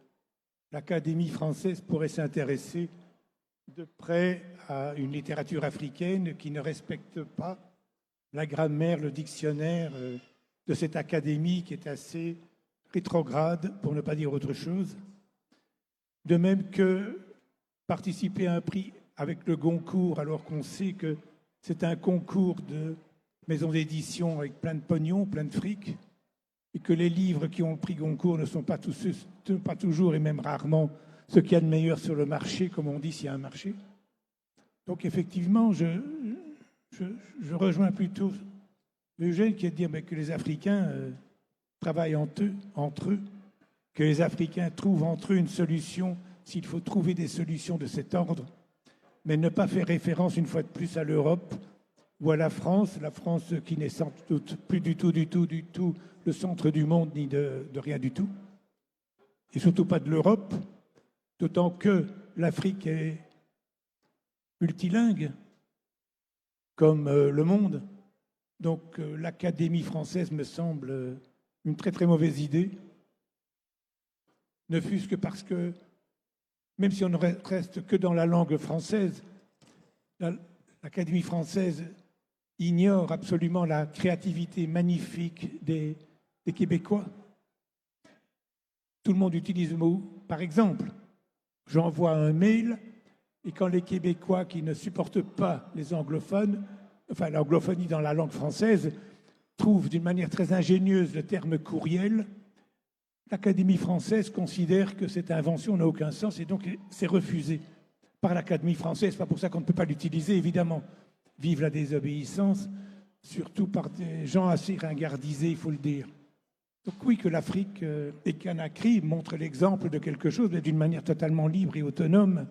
l'Académie française pourrait s'intéresser de près à une littérature africaine qui ne respecte pas la grammaire, le dictionnaire de cette académie qui est assez rétrograde, pour ne pas dire autre chose. De même que participer à un prix avec le Goncourt, alors qu'on sait que c'est un concours de maisons d'édition avec plein de pognon, plein de fric, et que les livres qui ont le prix Goncourt ne sont pas toujours et même rarement ce qu'il y a de meilleur sur le marché, comme on dit s'il y a un marché. Donc effectivement, je rejoins plutôt Eugène qui est de dire que les Africains travaillent entre eux, que les Africains trouvent entre eux une solution, s'il faut trouver des solutions de cet ordre, mais ne pas faire référence une fois de plus à l'Europe ou à la France qui n'est sans doute plus du tout le centre du monde ni de rien du tout, et surtout pas de l'Europe, d'autant que l'Afrique est multilingue, comme le monde. Donc l'Académie française me semble une très très mauvaise idée, ne fût-ce que parce que, même si on ne reste que dans la langue française, l'Académie française ignore absolument la créativité magnifique des Québécois. Tout le monde utilise le mot « par exemple ». J'envoie un mail et quand les Québécois qui ne supportent pas les anglophones, enfin l'anglophonie dans la langue française, trouvent d'une manière très ingénieuse le terme courriel, l'Académie française considère que cette invention n'a aucun sens et donc c'est refusé par l'Académie française. C'est pas pour ça qu'on ne peut pas l'utiliser, évidemment. Vive la désobéissance, surtout par des gens assez ringardisés, il faut le dire. Donc oui, que l'Afrique et Conakry montrent l'exemple de quelque chose, mais d'une manière totalement libre et autonome.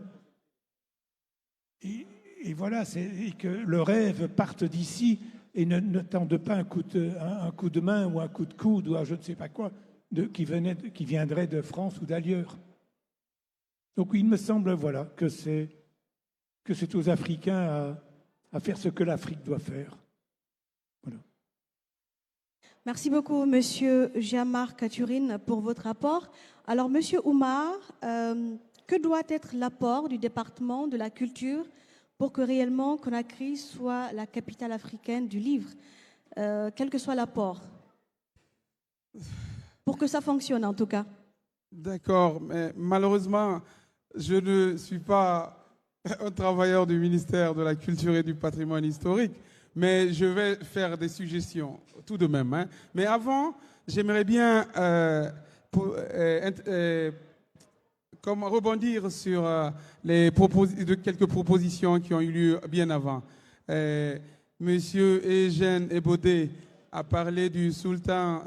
Et voilà, et que le rêve parte d'ici et ne tende pas un coup de main ou un coup de coude ou un je ne sais pas quoi qui viendrait de France ou d'ailleurs. Donc il me semble voilà, que c'est que c'est aux Africains à faire ce que l'Afrique doit faire. Voilà.
Merci beaucoup, Monsieur Jean-Marc Katurine, pour votre rapport. Alors, Monsieur Oumar, que doit être l'apport du département de la culture pour que réellement Conakry soit la capitale africaine du livre, quel que soit l'apport, pour que ça fonctionne en tout cas?
D'accord, mais malheureusement, je ne suis pas un travailleur du ministère de la Culture et du Patrimoine historique, mais je vais faire des suggestions tout de même. Hein. Mais avant, j'aimerais bien comme rebondir sur quelques propositions qui ont eu lieu bien avant. Monsieur Eugène Ebodé a parlé du sultan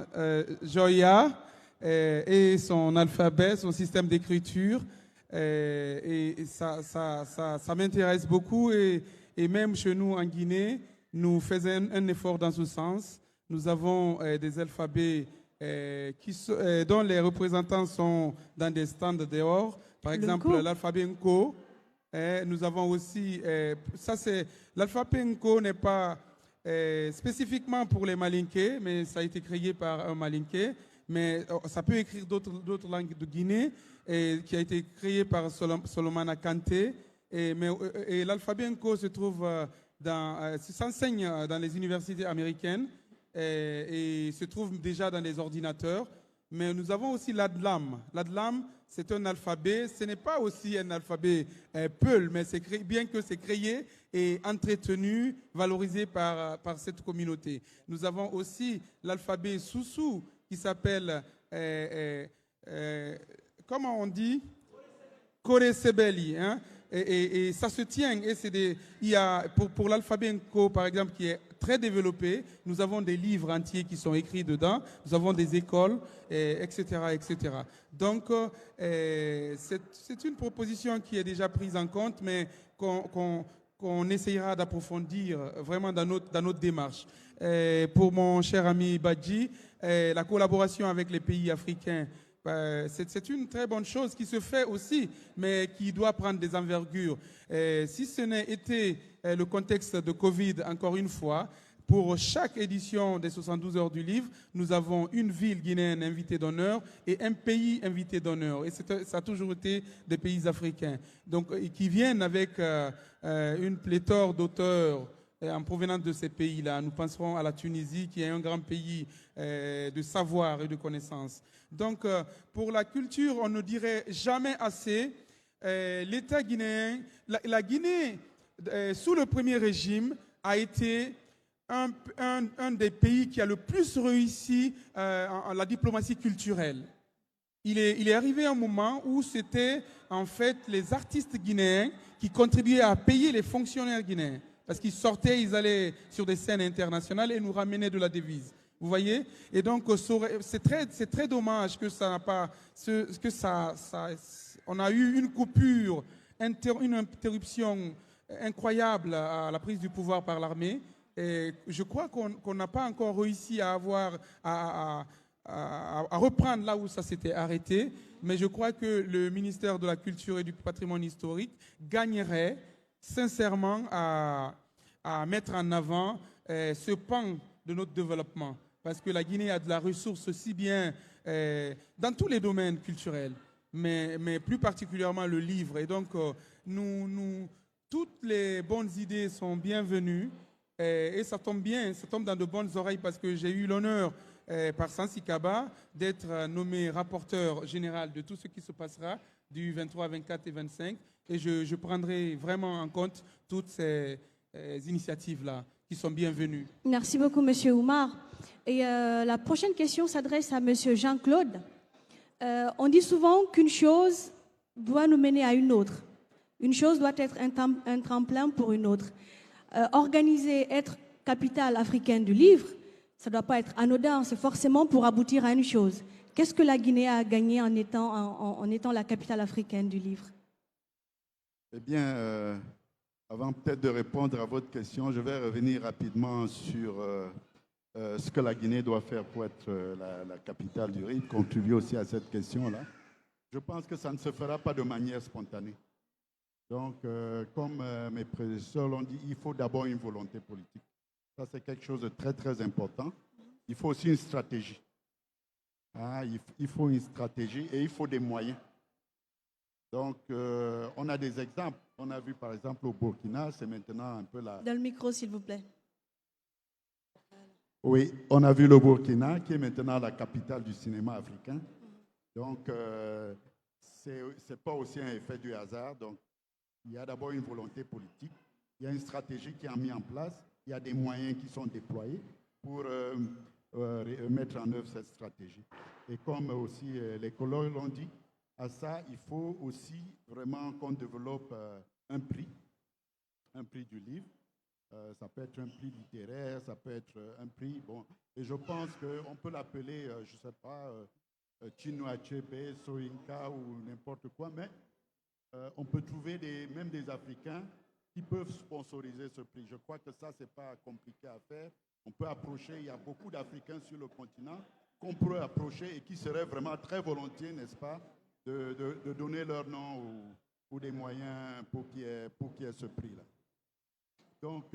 Joya et son alphabet, son système d'écriture. Et ça m'intéresse beaucoup. Et même chez nous en Guinée, nous faisons un effort dans ce sens. Nous avons des alphabets dont les représentants sont dans des stands dehors. Par exemple, l'alphabet Nko. Nous avons aussi, l'alphabet Nko n'est pas spécifiquement pour les Malinké, mais ça a été créé par un Malinké. Mais ça peut écrire d'autres langues de Guinée, qui a été créé par Solomon Kanté. Et l'alphabet Nko se trouve s'enseigne dans les universités américaines. Et se trouve déjà dans les ordinateurs. Mais nous avons aussi l'Adlam. L'Adlam, c'est un alphabet. Ce n'est pas aussi un alphabet Peul, mais bien que c'est créé et entretenu, valorisé par cette communauté. Nous avons aussi l'alphabet Soussou, qui s'appelle, comment on dit? Koresebeli, hein? Et ça se tient. Et il y a, pour l'alphabet Nko, par exemple, qui est très développé, nous avons des livres entiers qui sont écrits dedans, nous avons des écoles, etc., etc. Donc, c'est une proposition qui est déjà prise en compte, mais qu'on essayera d'approfondir vraiment dans notre démarche. Pour mon cher ami Badji, la collaboration avec les pays africains, c'est une très bonne chose qui se fait aussi, mais qui doit prendre des envergures. Si ce n'est été le contexte de Covid, encore une fois, pour chaque édition des 72 heures du livre, nous avons une ville guinéenne invitée d'honneur et un pays invité d'honneur. Et ça a toujours été des pays africains. Donc, qui viennent avec une pléthore d'auteurs en provenance de ces pays-là. Nous penserons à la Tunisie, qui est un grand pays de savoir et de connaissances. Donc, pour la culture, on ne dirait jamais assez. L'État guinéen, la Guinée, sous le premier régime, a été un des pays qui a le plus réussi en la diplomatie culturelle. Il est arrivé un moment où c'était en fait les artistes guinéens qui contribuaient à payer les fonctionnaires guinéens. Parce qu'ils sortaient, ils allaient sur des scènes internationales et nous ramenaient de la devise. Vous voyez? Et donc, c'est très dommage que ça n'a pas... on a eu une coupure, une interruption incroyable à la prise du pouvoir par l'armée. Et je crois qu'on n'a pas encore réussi à reprendre là où ça s'était arrêté. Mais je crois que le ministère de la Culture et du Patrimoine historique gagnerait sincèrement à mettre en avant ce pan de notre développement. Parce que la Guinée a de la ressource aussi bien dans tous les domaines culturels, mais plus particulièrement le livre. Et donc, toutes les bonnes idées sont bienvenues et ça tombe bien, ça tombe dans de bonnes oreilles parce que j'ai eu l'honneur par Sansi Kaba d'être nommé rapporteur général de tout ce qui se passera du 23, 24 et 25. Et je prendrai vraiment en compte toutes ces initiatives-là qui sont bienvenues.
Merci beaucoup, Monsieur Oumar. Et la prochaine question s'adresse à Monsieur Jean-Claude. On dit souvent qu'une chose doit nous mener à une autre. Une chose doit être un tremplin pour une autre. Organiser, être capitale africaine du livre, ça ne doit pas être anodin, c'est forcément pour aboutir à une chose. Qu'est-ce que la Guinée a gagné en étant la capitale africaine du livre?
Eh bien, avant peut-être de répondre à votre question, je vais revenir rapidement sur ce que la Guinée doit faire pour être la capitale du livre, contribuer aussi à cette question-là. Je pense que ça ne se fera pas de manière spontanée. Donc, comme mes prédécesseurs l'ont dit, il faut d'abord une volonté politique. Ça, c'est quelque chose de très, très important. Il faut aussi une stratégie. Ah, il faut une stratégie et il faut des moyens. Donc, on a des exemples. On a vu, par exemple, au Burkina, c'est maintenant un peu la...
Dans le micro, s'il vous plaît.
Oui, on a vu le Burkina, qui est maintenant la capitale du cinéma africain. Donc, c'est pas aussi un effet du hasard. Donc, il y a d'abord une volonté politique, il y a une stratégie qui est mise en place, il y a des moyens qui sont déployés pour mettre en œuvre cette stratégie. Et comme aussi les collègues l'ont dit, à ça, il faut aussi vraiment qu'on développe un prix du livre. Ça peut être un prix littéraire, ça peut être un prix... Bon, et je pense qu'on peut l'appeler, je ne sais pas, Chinua Achebe, Soyinka ou n'importe quoi, mais on peut trouver même des Africains qui peuvent sponsoriser ce prix. Je crois que ça, ce n'est pas compliqué à faire. On peut approcher, il y a beaucoup d'Africains sur le continent qu'on pourrait approcher et qui seraient vraiment très volontiers, n'est-ce pas, de donner leur nom ou des moyens pour qu'il y ait ce prix-là. Donc,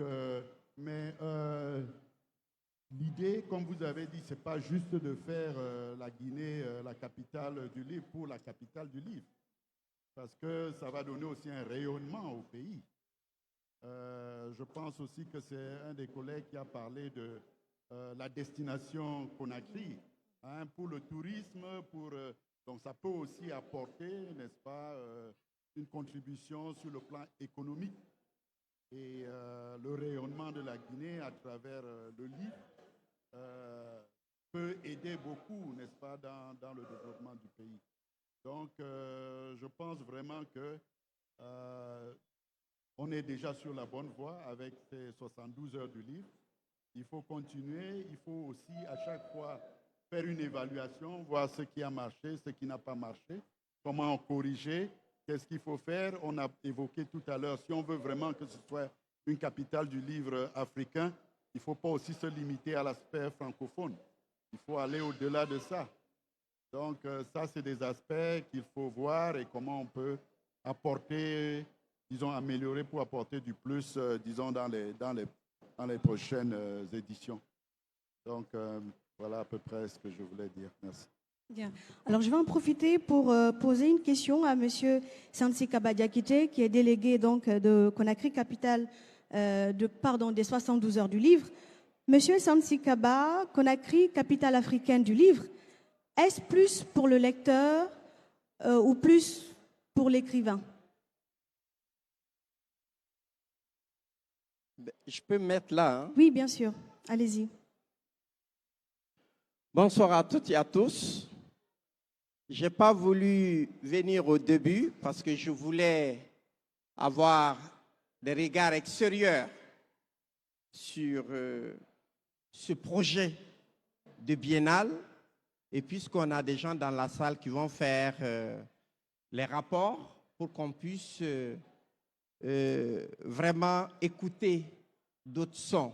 l'idée, comme vous avez dit, ce n'est pas juste de faire la Guinée la capitale du livre pour la capitale du livre, parce que ça va donner aussi un rayonnement au pays. Je pense aussi que c'est un des collègues qui a parlé de la destination Conakry, hein, pour le tourisme, donc ça peut aussi apporter, n'est-ce pas, une contribution sur le plan économique. Et le rayonnement de la Guinée à travers le livre peut aider beaucoup, n'est-ce pas, dans le développement du pays. Donc, je pense vraiment que on est déjà sur la bonne voie avec ces 72 heures du livre. Il faut continuer, il faut aussi à chaque fois faire une évaluation, voir ce qui a marché, ce qui n'a pas marché, comment corriger, qu'est-ce qu'il faut faire. On a évoqué tout à l'heure, si on veut vraiment que ce soit une capitale du livre africain, il ne faut pas aussi se limiter à l'aspect francophone. Il faut aller au-delà de ça. Donc, ça, c'est des aspects qu'il faut voir et comment on peut apporter, disons, améliorer pour apporter du plus, disons, dans les prochaines éditions. Donc, voilà à peu près ce que je voulais dire. Merci.
Bien. Alors, je vais en profiter pour poser une question à M. Sansikaba Diakité, qui est délégué donc, de Conakry, capitale des 72 heures du livre. Monsieur Sansikaba, Conakry, capitale africaine du livre, est-ce plus pour le lecteur ou plus pour l'écrivain?
Je peux me mettre là, hein?
Oui, bien sûr. Allez-y.
Bonsoir à toutes et à tous. Je n'ai pas voulu venir au début parce que je voulais avoir des regards extérieurs sur ce projet de biennale. Et puisqu'on a des gens dans la salle qui vont faire les rapports pour qu'on puisse vraiment écouter d'autres sons.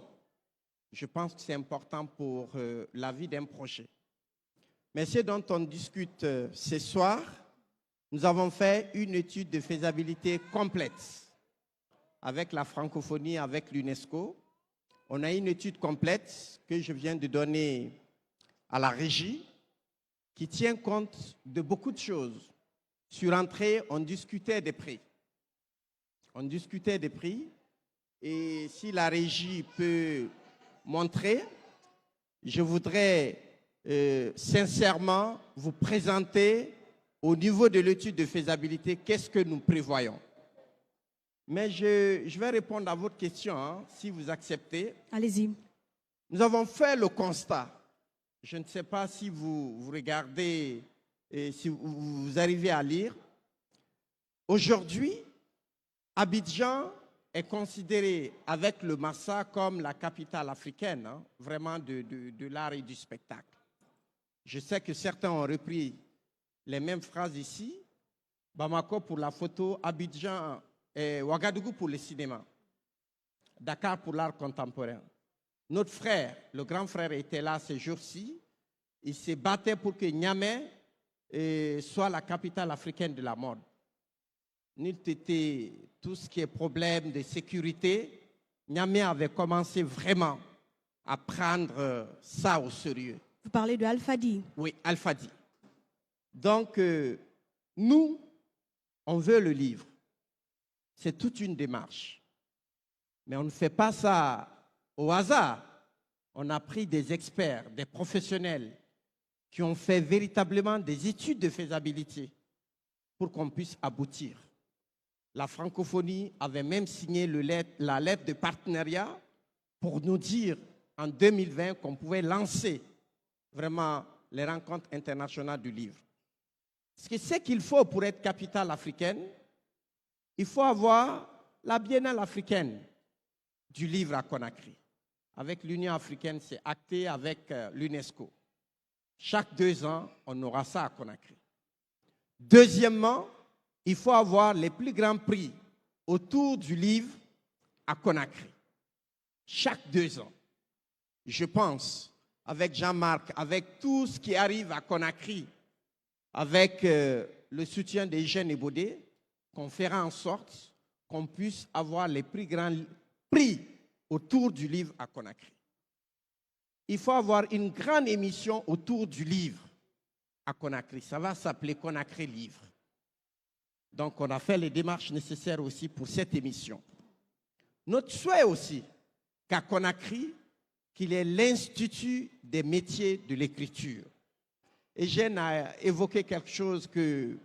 Je pense que c'est important pour la vie d'un projet. Mais ce dont on discute ce soir, nous avons fait une étude de faisabilité complète avec la francophonie, avec l'UNESCO. On a une étude complète que je viens de donner à la régie qui tient compte de beaucoup de choses. Sur entrée, on discutait des prix. On discutait des prix et si la régie peut montrer, je voudrais sincèrement vous présenter au niveau de l'étude de faisabilité qu'est-ce que nous prévoyons. Mais je vais répondre à votre question, hein, si vous acceptez.
Allez-y.
Nous avons fait le constat. Je ne sais pas si vous regardez et si vous arrivez à lire. Aujourd'hui, Abidjan est considéré avec le Massa comme la capitale africaine, hein, vraiment de l'art et du spectacle. Je sais que certains ont repris les mêmes phrases ici. Bamako pour la photo, Abidjan et Ouagadougou pour le cinéma, Dakar pour l'art contemporain. Notre frère, le grand frère, était là ces jours-ci. Il se battait pour que Niamey soit la capitale africaine de la mode. n'eût été tout ce qui est problème de sécurité, Niamey avait commencé vraiment à prendre ça au sérieux.
Vous parlez de Al-Fadi.
Oui, Al-Fadi. Donc, nous, on veut le livre. C'est toute une démarche. Mais on ne fait pas ça au hasard. On a pris des experts, des professionnels qui ont fait véritablement des études de faisabilité pour qu'on puisse aboutir. La francophonie avait même signé la lettre de partenariat pour nous dire en 2020 qu'on pouvait lancer vraiment les rencontres internationales du livre. Ce qu'il faut pour être capitale africaine, il faut avoir la Biennale africaine du livre à Conakry. Avec l'Union africaine, c'est acté avec l'UNESCO. Chaque 2 ans, on aura ça à Conakry. Deuxièmement, il faut avoir les plus grands prix autour du livre à Conakry. Chaque 2 ans. Je pense, avec Jean-Marc, avec tout ce qui arrive à Conakry, avec le soutien des jeunes Ebodé, qu'on fera en sorte qu'on puisse avoir les plus grands prix autour du livre à Conakry. Il faut avoir une grande émission autour du livre à Conakry. Ça va s'appeler Conakry Livre. Donc, on a fait les démarches nécessaires aussi pour cette émission. Notre souhait aussi qu'à Conakry, qu'il y ait l'Institut des métiers de l'écriture. Eugène a évoqué quelque chose que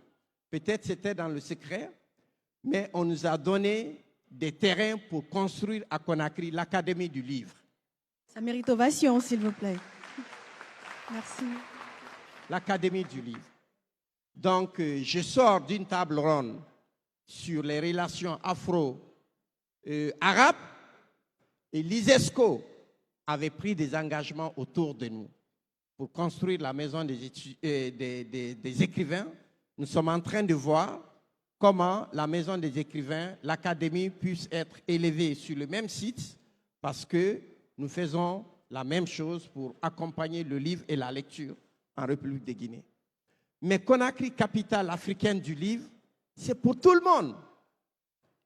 peut-être c'était dans le secret, mais on nous a donné des terrains pour construire à Conakry l'Académie du livre.
Ça mérite ovation, s'il vous plaît. Merci.
L'Académie du livre. Donc, je sors d'une table ronde sur les relations afro-arabes et l'ISESCO avait pris des engagements autour de nous pour construire la maison des écrivains. Nous sommes en train de voir comment la maison des écrivains, l'académie puisse être élevée sur le même site parce que nous faisons la même chose pour accompagner le livre et la lecture en République de Guinée. Mais Conakry, capitale africaine du livre, c'est pour tout le monde.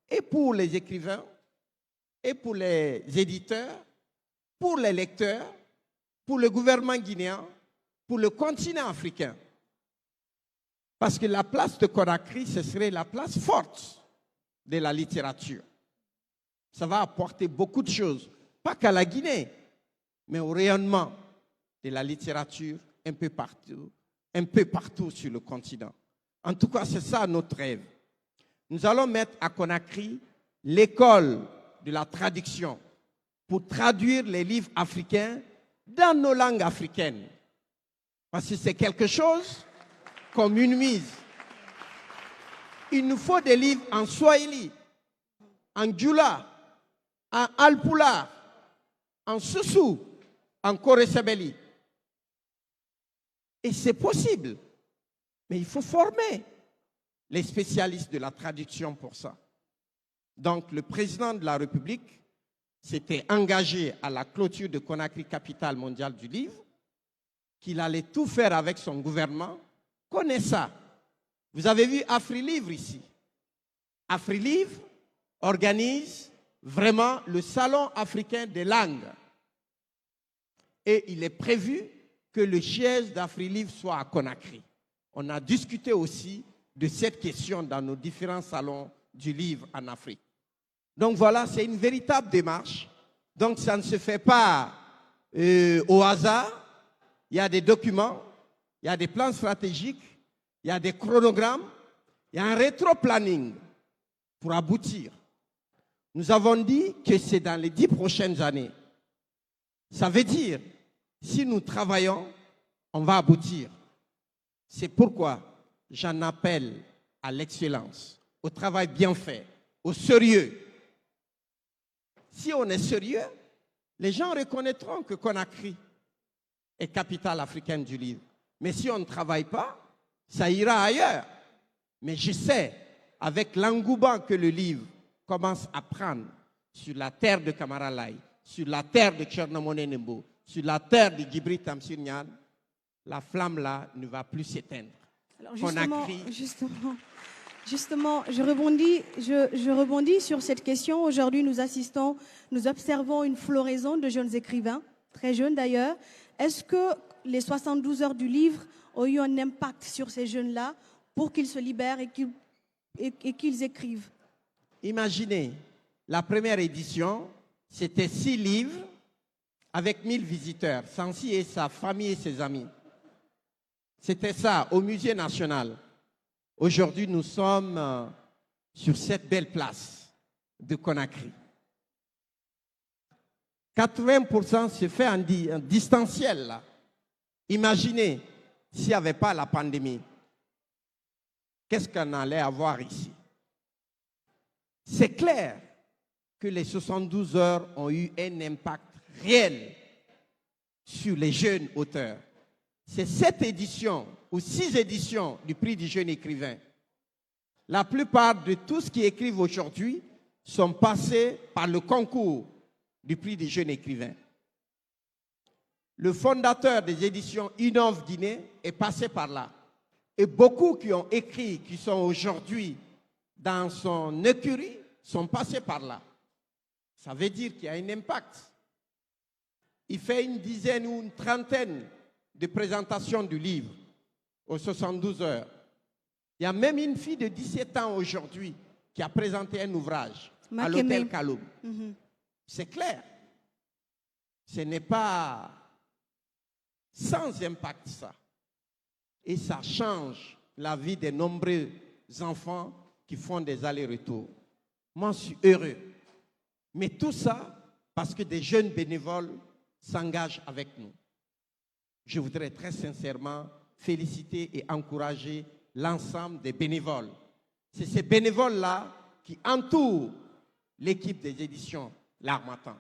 Et pour les écrivains, et pour les éditeurs, pour les lecteurs, pour le gouvernement guinéen, pour le continent africain. Parce que la place de Conakry, ce serait la place forte de la littérature. Ça va apporter beaucoup de choses, pas qu'à la Guinée, mais au rayonnement de la littérature un peu partout sur le continent. En tout cas, c'est ça notre rêve. Nous allons mettre à Conakry l'école de la traduction pour traduire les livres africains dans nos langues africaines. Parce que c'est quelque chose qu'on minimise. Il nous faut des livres en Swahili, en Djoula, en Alpulaar, en Soussou, en Koresebeli. Et c'est possible. Mais il faut former les spécialistes de la traduction pour ça. Donc, le président de la République s'était engagé à la clôture de Conakry, capitale mondiale du livre, qu'il allait tout faire avec son gouvernement. Connaît ça. Vous avez vu AfriLivre ici. AfriLivre organise vraiment le salon africain des langues. Et il est prévu que le siège d'AfriLivre soit à Conakry. On a discuté aussi de cette question dans nos différents salons du livre en Afrique. Donc voilà, c'est une véritable démarche. Donc ça ne se fait pas au hasard. Il y a des documents, il y a des plans stratégiques, il y a des chronogrammes, il y a un rétro-planning pour aboutir. Nous avons dit que c'est dans les 10 prochaines années. Ça veut dire, si nous travaillons, on va aboutir. C'est pourquoi j'en appelle à l'excellence, au travail bien fait, au sérieux. Si on est sérieux, les gens reconnaîtront que Conakry est capitale africaine du livre. Mais si on ne travaille pas, ça ira ailleurs. Mais je sais, avec l'engouement que le livre commence à prendre sur la terre de Camara Laye, sur la terre de Tchernomone Nembo, sur la terre de Djibril Tamsir Niane, la flamme là ne va plus s'éteindre.
Alors Justement, je rebondis sur cette question. Aujourd'hui, nous observons une floraison de jeunes écrivains, très jeunes d'ailleurs. Est-ce que les 72 heures du livre ont eu un impact sur ces jeunes-là pour qu'ils se libèrent et qu'ils écrivent?
Imaginez, la première édition, c'était 6 livres avec 1000 visiteurs, Sansi et sa famille et ses amis. C'était ça, au Musée national. Aujourd'hui, nous sommes sur cette belle place de Conakry. 80% se fait en distanciel. Là. Imaginez s'il n'y avait pas la pandémie. Qu'est-ce qu'on allait avoir ici? C'est clair que les 72 heures ont eu un impact réel sur les jeunes auteurs. C'est 7 éditions ou 6 éditions du prix du jeune écrivain. La plupart de tous ceux qui écrivent aujourd'hui sont passés par le concours du prix du jeune écrivain. Le fondateur des éditions Innov Guinée est passé par là. Et beaucoup qui ont écrit, qui sont aujourd'hui dans son écurie, sont passés par là. Ça veut dire qu'il y a un impact. Il fait une dizaine ou une trentaine de présentations du livre aux 72 heures. Il y a même une fille de 17 ans aujourd'hui qui a présenté un ouvrage à l'hôtel Kaloum. C'est clair. Ce n'est pas sans impact ça. Et ça change la vie de nombreux enfants qui font des allers-retours. Moi, je suis heureux. Mais tout ça parce que des jeunes bénévoles s'engagent avec nous. Je voudrais très sincèrement féliciter et encourager l'ensemble des bénévoles. C'est ces bénévoles-là qui entourent l'équipe des éditions L'Harmattan.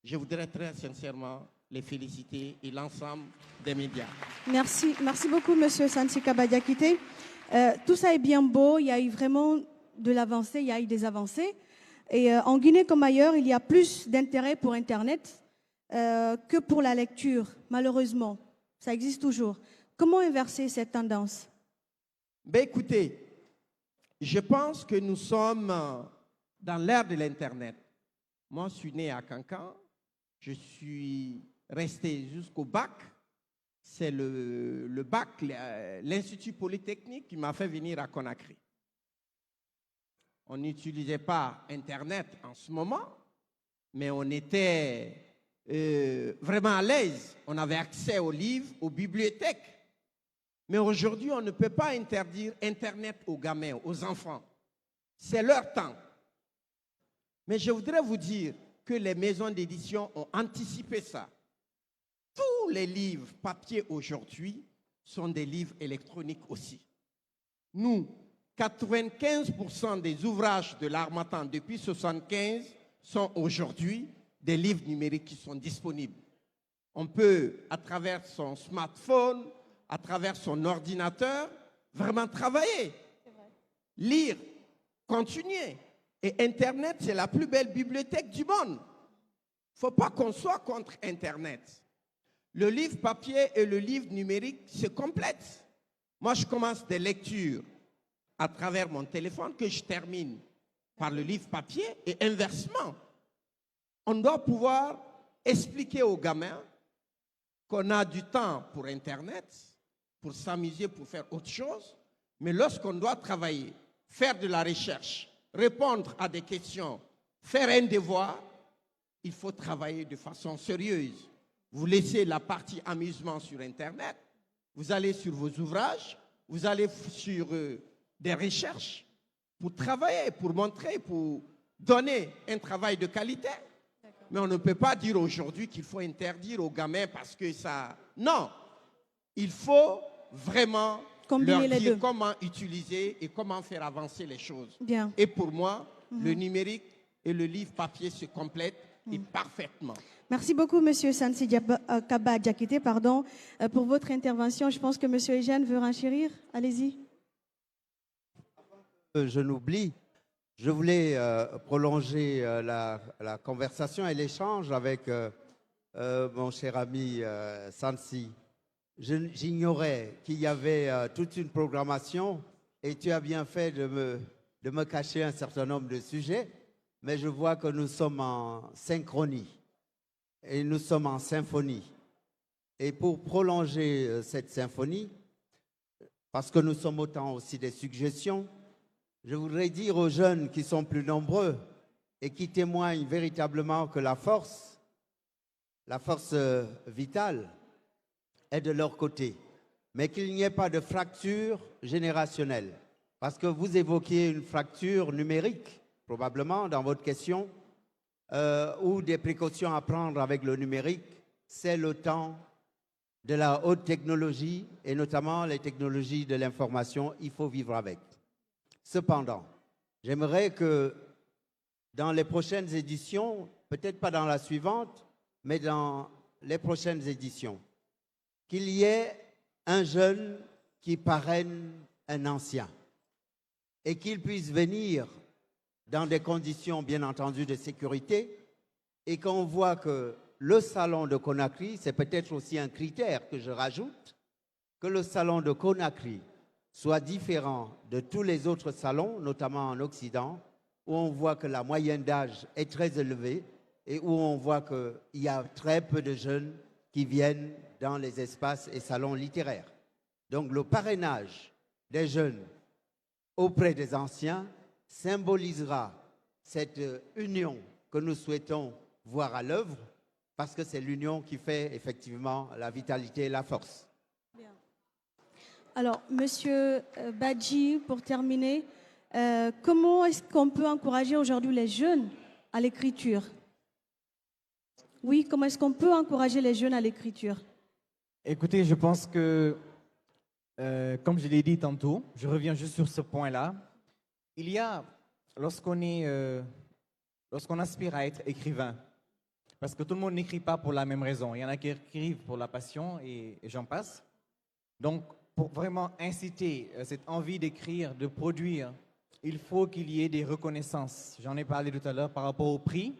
Je voudrais très sincèrement les féliciter et l'ensemble des médias.
Merci beaucoup, Monsieur Sansi Kaba Diakité. Tout ça est bien beau, il y a eu vraiment de l'avancée, il y a eu des avancées. Et en Guinée comme ailleurs, il y a plus d'intérêt pour Internet que pour la lecture, malheureusement. Ça existe toujours. Comment inverser cette tendance?
Ben écoutez, je pense que nous sommes dans l'ère de l'Internet. Moi, je suis né à Cancan. Je suis resté jusqu'au bac. C'est le bac, l'Institut Polytechnique qui m'a fait venir à Conakry. On n'utilisait pas Internet en ce moment, mais on était vraiment à l'aise. On avait accès aux livres, aux bibliothèques. Mais aujourd'hui, on ne peut pas interdire Internet aux gamins, aux enfants. C'est leur temps. Mais je voudrais vous dire que les maisons d'édition ont anticipé ça. Tous les livres papier aujourd'hui sont des livres électroniques aussi. Nous, 95% des ouvrages de l'Harmattan depuis 1975 sont aujourd'hui des livres numériques qui sont disponibles. On peut, à travers son smartphone, à travers son ordinateur, vraiment travailler, lire, continuer. Et Internet, c'est la plus belle bibliothèque du monde. Il ne faut pas qu'on soit contre Internet. Le livre papier et le livre numérique se complètent. Moi, je commence des lectures à travers mon téléphone que je termine par le livre papier et inversement. On doit pouvoir expliquer aux gamins qu'on a du temps pour Internet, pour s'amuser, pour faire autre chose, mais lorsqu'on doit travailler, faire de la recherche, répondre à des questions, faire un devoir, il faut travailler de façon sérieuse. Vous laissez la partie amusement sur Internet, vous allez sur vos ouvrages, vous allez sur des recherches pour travailler, pour montrer, pour donner un travail de qualité. Mais on ne peut pas dire aujourd'hui qu'il faut interdire aux gamins parce que ça... Non, il faut vraiment leur dire comment utiliser et comment faire avancer les choses.
Bien.
Et pour moi, le numérique et le livre papier se complètent et parfaitement.
Merci beaucoup, Monsieur Sansi Kaba Diakité, pour votre intervention. Je pense que Monsieur Eugène veut renchérir. Allez-y.
Je n'oublie, je voulais prolonger la conversation et l'échange avec mon cher ami Sansi. J'ignorais qu'il y avait toute une programmation et tu as bien fait de me cacher un certain nombre de sujets, mais je vois que nous sommes en synchronie et nous sommes en symphonie. Et pour prolonger cette symphonie, parce que nous sommes autant aussi des suggestions, je voudrais dire aux jeunes qui sont plus nombreux et qui témoignent véritablement que la force vitale est de leur côté, mais qu'il n'y ait pas de fracture générationnelle. Parce que vous évoquiez une fracture numérique, probablement, dans votre question, ou des précautions à prendre avec le numérique. C'est le temps de la haute technologie, et notamment les technologies de l'information. Il faut vivre avec. Cependant, j'aimerais que dans les prochaines éditions, peut-être pas dans la suivante, mais dans les prochaines éditions, qu'il y ait un jeune qui parraine un ancien et qu'il puisse venir dans des conditions, bien entendu, de sécurité, et qu'on voit que le salon de Conakry, c'est peut-être aussi un critère que je rajoute, que le salon de Conakry soit différent de tous les autres salons, notamment en Occident, où on voit que la moyenne d'âge est très élevée et où on voit qu'il y a très peu de jeunes qui viennent dans les espaces et salons littéraires. Donc le parrainage des jeunes auprès des anciens symbolisera cette union que nous souhaitons voir à l'œuvre, parce que c'est l'union qui fait effectivement la vitalité et la force.
Bien. Alors, Monsieur Badji, pour terminer, comment est-ce qu'on peut encourager aujourd'hui les jeunes à l'écriture? Oui, comment est-ce qu'on peut encourager les jeunes à l'écriture?
Écoutez, je pense que, comme je l'ai dit tantôt, je reviens juste sur ce point-là. Il y a, lorsqu'on aspire à être écrivain, parce que tout le monde n'écrit pas pour la même raison. Il y en a qui écrivent pour la passion et j'en passe. Donc, pour vraiment inciter cette envie d'écrire, de produire, il faut qu'il y ait des reconnaissances. J'en ai parlé tout à l'heure par rapport au prix,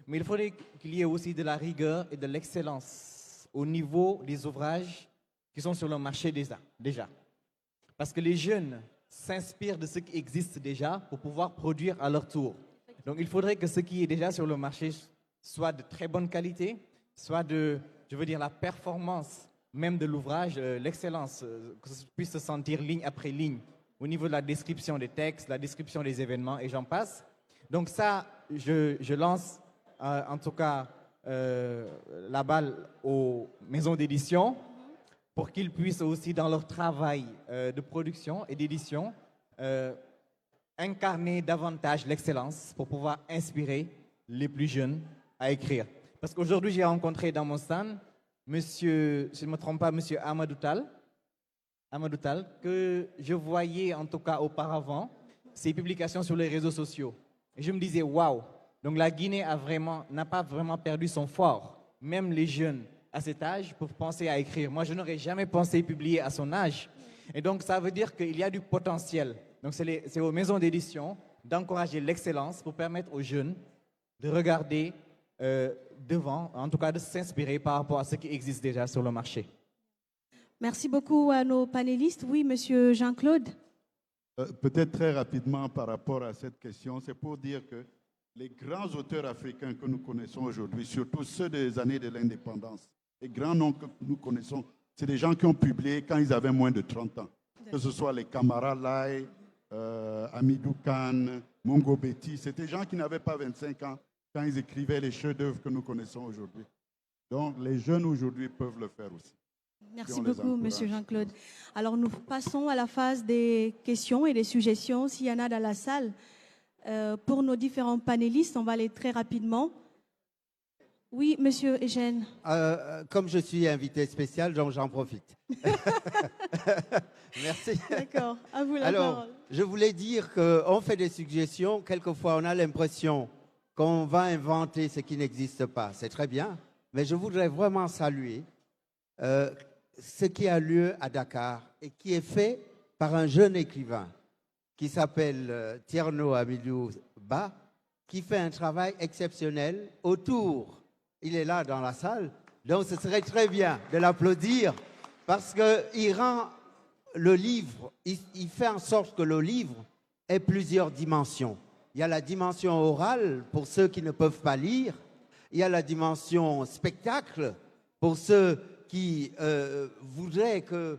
mais il faudrait qu'il y ait aussi de la rigueur et de l'excellence au niveau des ouvrages qui sont sur le marché déjà. Parce que les jeunes s'inspirent de ce qui existe déjà pour pouvoir produire à leur tour. Donc, il faudrait que ce qui est déjà sur le marché soit de très bonne qualité, soit la performance même de l'ouvrage, l'excellence, que ça puisse se sentir ligne après ligne, au niveau de la description des textes, la description des événements, et j'en passe. Donc ça, je lance en tout cas la balle aux maisons d'édition pour qu'ils puissent aussi, dans leur travail de production et d'édition, incarner davantage l'excellence pour pouvoir inspirer les plus jeunes à écrire. Parce qu'aujourd'hui, j'ai rencontré dans mon stand monsieur, si je ne me trompe pas, monsieur Amadou Tal, que je voyais en tout cas auparavant ses publications sur les réseaux sociaux. Et je me disais, waouh, donc la Guinée n'a pas vraiment perdu son fort. Même les jeunes à cet âge peuvent penser à écrire. Moi, je n'aurais jamais pensé publier à son âge. Et donc, ça veut dire qu'il y a du potentiel. Donc, c'est aux maisons d'édition d'encourager l'excellence pour permettre aux jeunes de regarder devant, en tout cas de s'inspirer par rapport à ce qui existe déjà sur le marché.
Merci beaucoup à nos panélistes. Oui, Monsieur Jean-Claude.
Peut-être très rapidement par rapport à cette question, c'est pour dire que les grands auteurs africains que nous connaissons aujourd'hui, surtout ceux des années de l'indépendance, les grands noms que nous connaissons, c'est des gens qui ont publié quand ils avaient moins de 30 ans. Que ce soit les Camara Lai, Amidou Khan, Mongo Betty, c'était des gens qui n'avaient pas 25 ans quand ils écrivaient les chefs-d'œuvre que nous connaissons aujourd'hui. Donc, les jeunes aujourd'hui peuvent le faire aussi.
Merci beaucoup, Monsieur Jean-Claude. Alors, nous passons à la phase des questions et des suggestions. S'il y en a dans la salle, pour nos différents panélistes, on va aller très rapidement. Oui, Monsieur Eugène.
Comme je suis invité spécial, donc j'en profite. Merci.
D'accord, à vous la
Alors,
parole.
je voulais dire qu'on fait des suggestions. Quelquefois, on a l'impression qu'on va inventer ce qui n'existe pas. C'est très bien, mais je voudrais vraiment saluer ce qui a lieu à Dakar et qui est fait par un jeune écrivain qui s'appelle Tierno Amidou Ba, qui fait un travail exceptionnel autour. Il est là dans la salle, donc ce serait très bien de l'applaudir parce qu'il rend le livre, il fait en sorte que le livre ait plusieurs dimensions. Il y a la dimension orale pour ceux qui ne peuvent pas lire. Il y a la dimension spectacle pour ceux qui voudraient que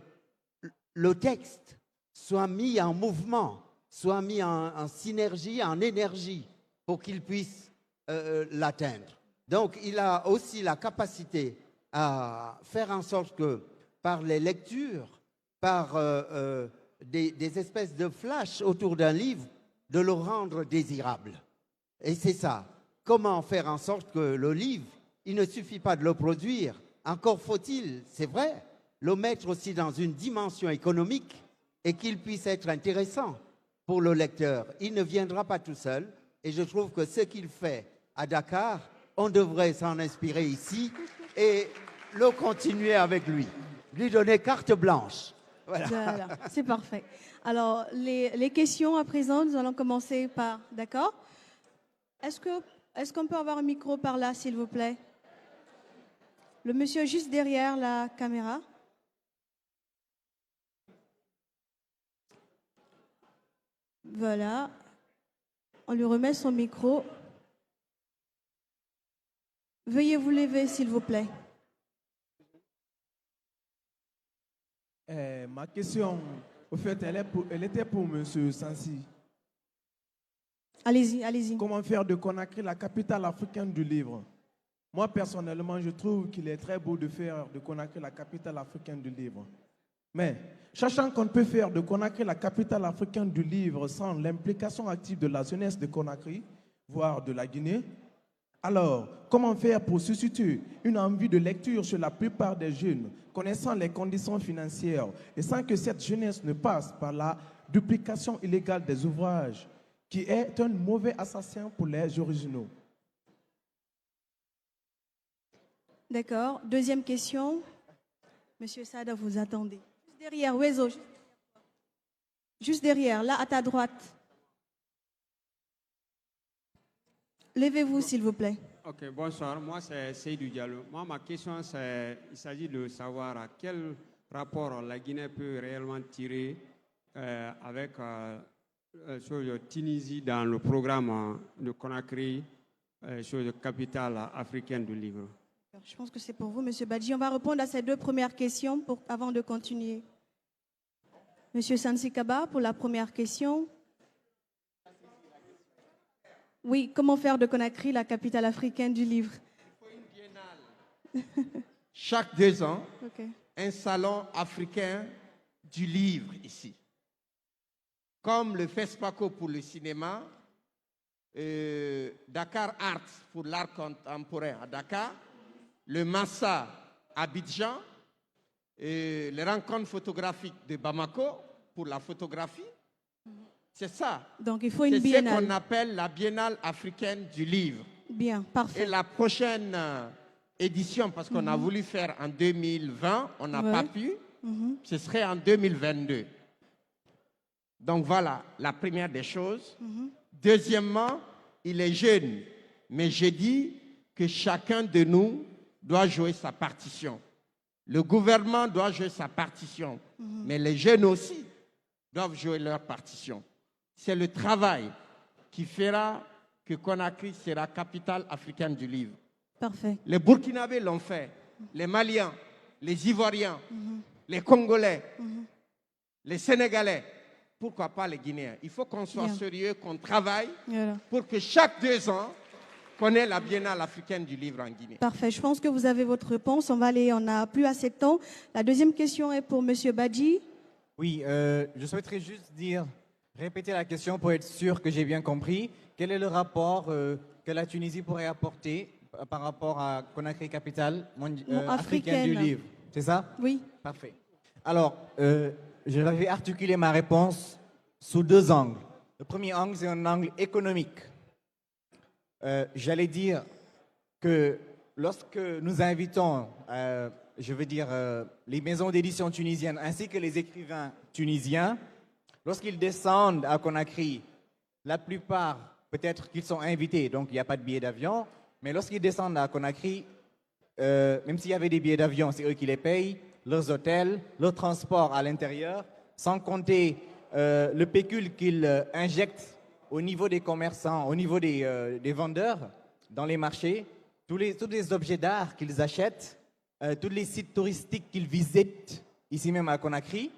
le texte soit mis en mouvement, soit mis en synergie, en énergie, pour qu'il puisse l'atteindre. Donc, il a aussi la capacité à faire en sorte que, par les lectures, par des espèces de flash autour d'un livre, de le rendre désirable. Et c'est ça. Comment faire en sorte que le livre, il ne suffit pas de le produire, encore faut-il, c'est vrai, le mettre aussi dans une dimension économique et qu'il puisse être intéressant pour le lecteur. Il ne viendra pas tout seul et je trouve que ce qu'il fait à Dakar, on devrait s'en inspirer ici et le continuer avec lui donner carte blanche.
Voilà, c'est parfait. Alors, les questions à présent, nous allons commencer par, d'accord? Est-ce qu'on peut avoir un micro par là, s'il vous plaît? Le monsieur juste derrière la caméra. Voilà. On lui remet son micro. Veuillez vous lever, s'il vous plaît.
Ma question, au fait, elle était pour M. Sansi.
Allez-y, allez-y.
Comment faire de Conakry la capitale africaine du livre? Moi, personnellement, je trouve qu'il est très beau de faire de Conakry la capitale africaine du livre. Mais, sachant qu'on ne peut faire de Conakry la capitale africaine du livre sans l'implication active de la jeunesse de Conakry, voire de la Guinée, alors, comment faire pour susciter une envie de lecture chez la plupart des jeunes, connaissant les conditions financières, et sans que cette jeunesse ne passe par la duplication illégale des ouvrages, qui est un mauvais assassin pour les originaux?
D'accord. Deuxième question. Monsieur Sada, vous attendez. Juste derrière, Wezo. Juste derrière, là, à ta droite. Levez-vous, s'il vous plaît.
Ok, bonsoir. Moi, c'est Seydou Diallo. Moi, ma question, il s'agit de savoir à quel rapport la Guinée peut réellement tirer avec sur la Tunisie dans le programme de Conakry sur la capitale africaine du livre.
Je pense que c'est pour vous, Monsieur Badji. On va répondre à ces deux premières questions avant de continuer. Monsieur Sansi Kaba, pour la première question. Oui, comment faire de Conakry la capitale africaine du livre?
Il faut une biennale. Chaque 2 ans,
Okay.
Un salon africain du livre ici. Comme le FESPACO pour le cinéma, Dakar Arts pour l'art contemporain à Dakar, le Massa à Abidjan, les rencontres photographiques de Bamako pour la photographie. C'est ça.
Donc il faut une
C'est ce
biennale.
qu'on appelle la Biennale africaine du livre.
Bien, parfait.
Et la prochaine édition, parce qu'on a voulu faire en 2020, on n'a pas pu, ce serait en 2022. Donc voilà la première des choses. Deuxièmement, il est jeune, mais j'ai dit que chacun de nous doit jouer sa partition. Le gouvernement doit jouer sa partition, mais les jeunes aussi doivent jouer leur partition. C'est le travail qui fera que Conakry sera capitale africaine du livre.
Parfait.
Les Burkinabés l'ont fait, les Maliens, les Ivoiriens, les Congolais, les Sénégalais. Pourquoi pas les Guinéens? Il faut qu'on soit sérieux, qu'on travaille pour que chaque 2 ans, qu'on ait la Biennale africaine du livre en Guinée.
Parfait. Je pense que vous avez votre réponse. On va aller, on n'a plus assez de temps. La deuxième question est pour Monsieur Badji.
Oui, je souhaiterais juste répéter la question pour être sûr que j'ai bien compris. Quel est le rapport que la Tunisie pourrait apporter par rapport à Conakry, capitale africaine du livre? C'est ça?
Oui.
Parfait. Alors, je vais articuler ma réponse sous 2 angles. Le premier angle, c'est un angle économique. J'allais dire que lorsque nous invitons, les maisons d'édition tunisiennes ainsi que les écrivains tunisiens, lorsqu'ils descendent à Conakry, la plupart, peut-être qu'ils sont invités, donc il n'y a pas de billet d'avion, mais lorsqu'ils descendent à Conakry, même s'il y avait des billets d'avion, c'est eux qui les payent, leurs hôtels, leur transport à l'intérieur, sans compter le pécule qu'ils injectent au niveau des commerçants, au niveau des vendeurs dans les marchés, tous les objets d'art qu'ils achètent, tous les sites touristiques qu'ils visitent ici même à Conakry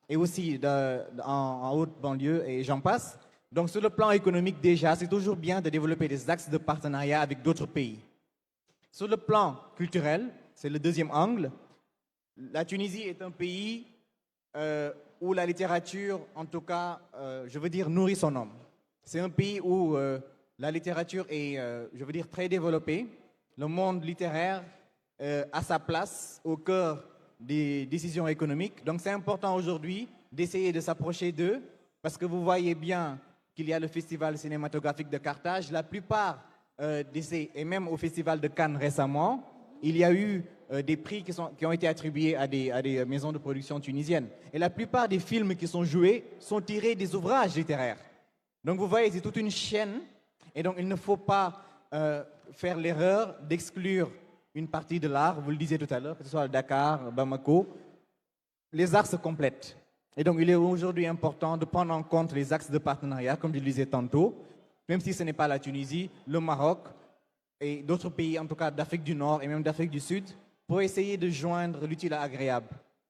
et aussi en haute banlieue et j'en passe. Donc sur le plan économique déjà, c'est toujours bien de développer des axes de partenariat avec d'autres pays. Sur le plan culturel, c'est le deuxième angle, la Tunisie est un pays où la littérature, en tout cas, je veux dire, nourrit son homme. C'est un pays où la littérature est, je veux dire, très développée. Le monde littéraire a sa place au cœur des décisions économiques. Donc c'est important aujourd'hui d'essayer de s'approcher d'eux, parce que vous voyez bien qu'il y a le Festival cinématographique de Carthage. La plupart et même au Festival de Cannes récemment, il y a eu des prix qui ont été attribués à des maisons de production tunisiennes. Et la plupart des films qui sont joués sont tirés des ouvrages littéraires. Donc vous voyez, c'est toute une chaîne. Et donc il ne faut pas faire l'erreur d'exclure une partie de l'art. Vous le disiez tout à l'heure, que ce soit à Dakar, Bamako. Les arts se complètent. Et donc il est aujourd'hui important de prendre en compte les axes de partenariat, comme je le disais tantôt, même si ce n'est pas la Tunisie, le Maroc et d'autres pays, en tout cas d'Afrique du Nord et même d'Afrique du Sud, pour essayer de joindre l'utile à l'agréable,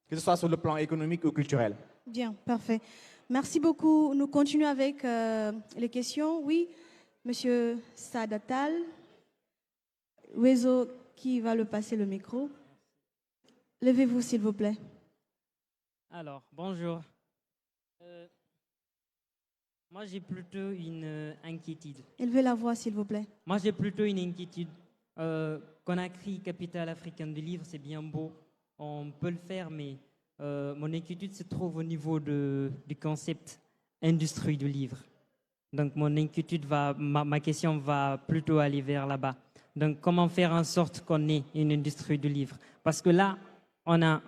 que ce soit sur le plan économique ou culturel.
Bien, parfait. Merci beaucoup. Nous continuons avec les questions. Oui, Monsieur Sadatal. Wezo, qui va le passer le micro? Levez-vous, s'il vous plaît.
Alors, bonjour. Moi, j'ai plutôt une inquiétude.
Élevez la voix, s'il vous plaît.
Moi, j'ai plutôt une inquiétude. Conakry, capitale africaine du livre, c'est bien beau. On peut le faire, mais mon inquiétude se trouve au niveau du concept industrie du livre. Donc, ma question va plutôt aller vers là-bas. Donc, comment faire en sorte qu'on ait une industrie du livre? Parce que là, on a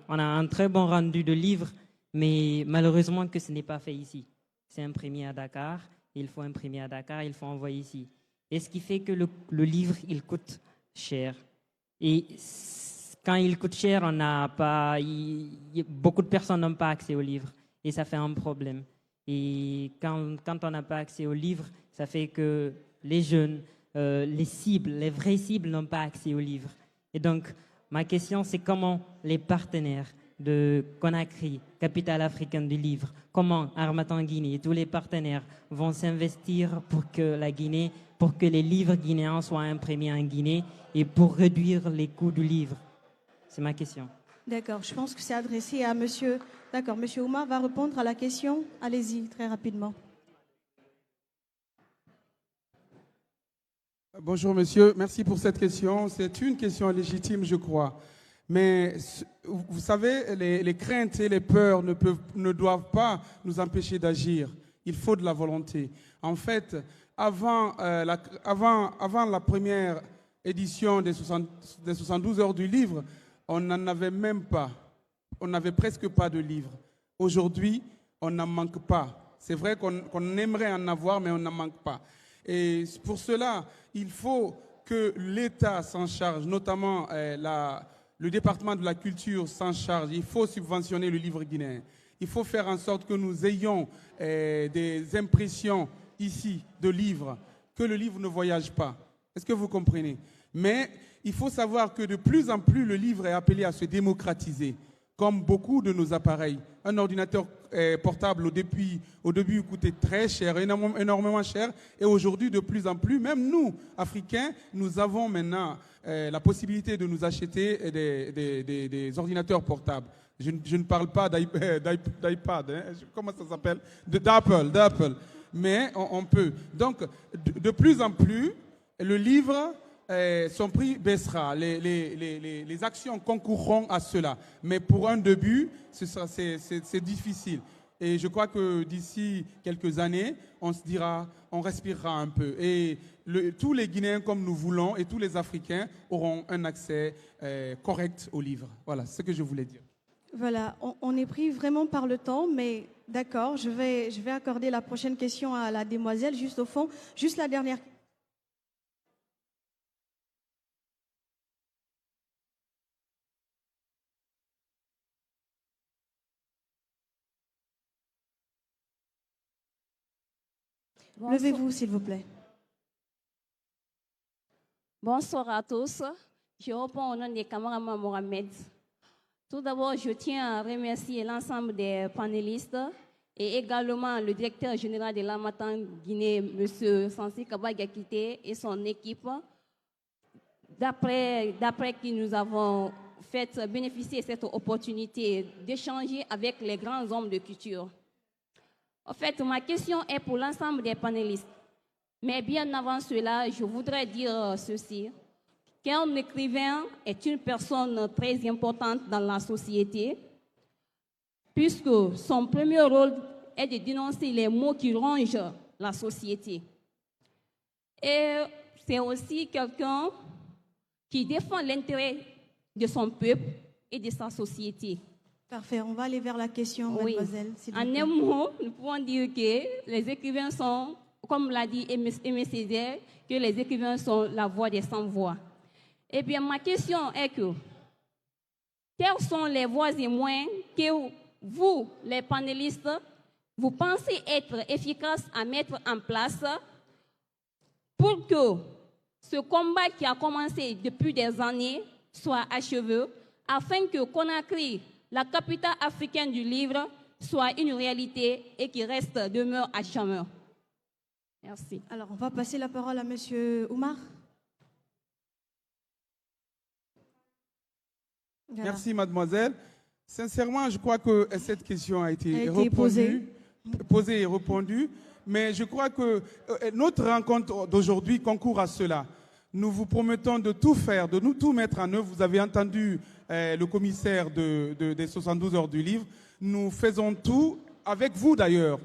un très bon rendu de livres, mais malheureusement que ce n'est pas fait ici. C'est imprimé à Dakar, il faut imprimer à Dakar, il faut envoyer ici. Et ce qui fait que le livre, il coûte cher. Et quand il coûte cher, beaucoup de personnes n'ont pas accès au livre. Et ça fait un problème. Et quand on n'a pas accès au livre, ça fait que les jeunes, les vraies cibles n'ont pas accès au livre. Et donc, ma question, c'est comment les partenaires de Conakry, capitale africaine du livre, comment Harmattan Guinée et tous les partenaires vont s'investir pour que les livres guinéens soient imprimés en Guinée et pour réduire les coûts du livre. C'est ma question.
D'accord, je pense que c'est adressé à monsieur. D'accord, monsieur Oumar va répondre à la question. Allez-y, très rapidement.
Bonjour monsieur, merci pour cette question. C'est une question légitime, je crois. Mais vous savez, les craintes et les peurs ne doivent pas nous empêcher d'agir. Il faut de la volonté. En fait, avant la première édition des 72 heures du livre, on n'en avait même pas. On n'avait presque pas de livres. Aujourd'hui, on n'en manque pas. C'est vrai qu'on aimerait en avoir, mais on n'en manque pas. Et pour cela, il faut que l'État s'en charge, notamment le département de la culture s'en charge. Il faut subventionner le livre guinéen. Il faut faire en sorte que nous ayons des impressions ici de livres, que le livre ne voyage pas. Est-ce que vous comprenez? Mais il faut savoir que de plus en plus, le livre est appelé à se démocratiser, comme beaucoup de nos appareils. Un ordinateur portable, au début, coûtait très cher, énormément cher. Et aujourd'hui, de plus en plus, même nous, Africains, nous avons maintenant la possibilité de nous acheter des ordinateurs portables. Je ne parle pas d'iPad, hein, comment ça s'appelle? D'Apple. Mais on peut. Donc, de plus en plus, le livre, son prix baissera. Les actions concourront à cela. Mais pour un début, c'est difficile. Et je crois que d'ici quelques années, on se dira, on respirera un peu. Et tous les Guinéens, comme nous voulons, et tous les Africains auront un accès correct au livre. Voilà, c'est ce que je voulais dire.
Voilà, on est pris vraiment par le temps, mais d'accord, je vais accorder la prochaine question à la demoiselle, juste au fond. Juste la dernière question. Levez-vous, s'il vous plaît.
Bonsoir à tous. Je réponds au nom des camarades Mohamed. Tout d'abord, je tiens à remercier l'ensemble des panélistes et également le directeur général de l'Harmattan Guinée, M. Sansi Kabagakite et son équipe, d'après qui nous avons fait bénéficier de cette opportunité d'échanger avec les grands hommes de culture. En fait, ma question est pour l'ensemble des panélistes. Mais bien avant cela, je voudrais dire ceci. Qu'un écrivain est une personne très importante dans la société, puisque son premier rôle est de dénoncer les maux qui rongent la société. Et c'est aussi quelqu'un qui défend l'intérêt de son peuple et de sa société.
Parfait, on va aller vers la question, mademoiselle.
En un mot, nous pouvons dire que les écrivains sont, comme l'a dit Aimé Césaire, que les écrivains sont la voix des sans-voix. Eh bien, ma question est que, quelles sont les voies et moyens que vous, les panélistes, vous pensez être efficaces à mettre en place pour que ce combat qui a commencé depuis des années soit achevé, afin que Conakry, la capitale africaine du livre, soit une réalité et qui demeure à jamais. Merci.
Alors, on va passer la parole à M. Oumar. Voilà.
Merci, mademoiselle. Sincèrement, je crois que cette question a été posée et répondue. Mais je crois que notre rencontre d'aujourd'hui concourt à cela. Nous vous promettons de tout faire, de nous tout mettre en œuvre. Vous avez entendu le commissaire des 72 heures du livre. Nous faisons tout, avec vous d'ailleurs,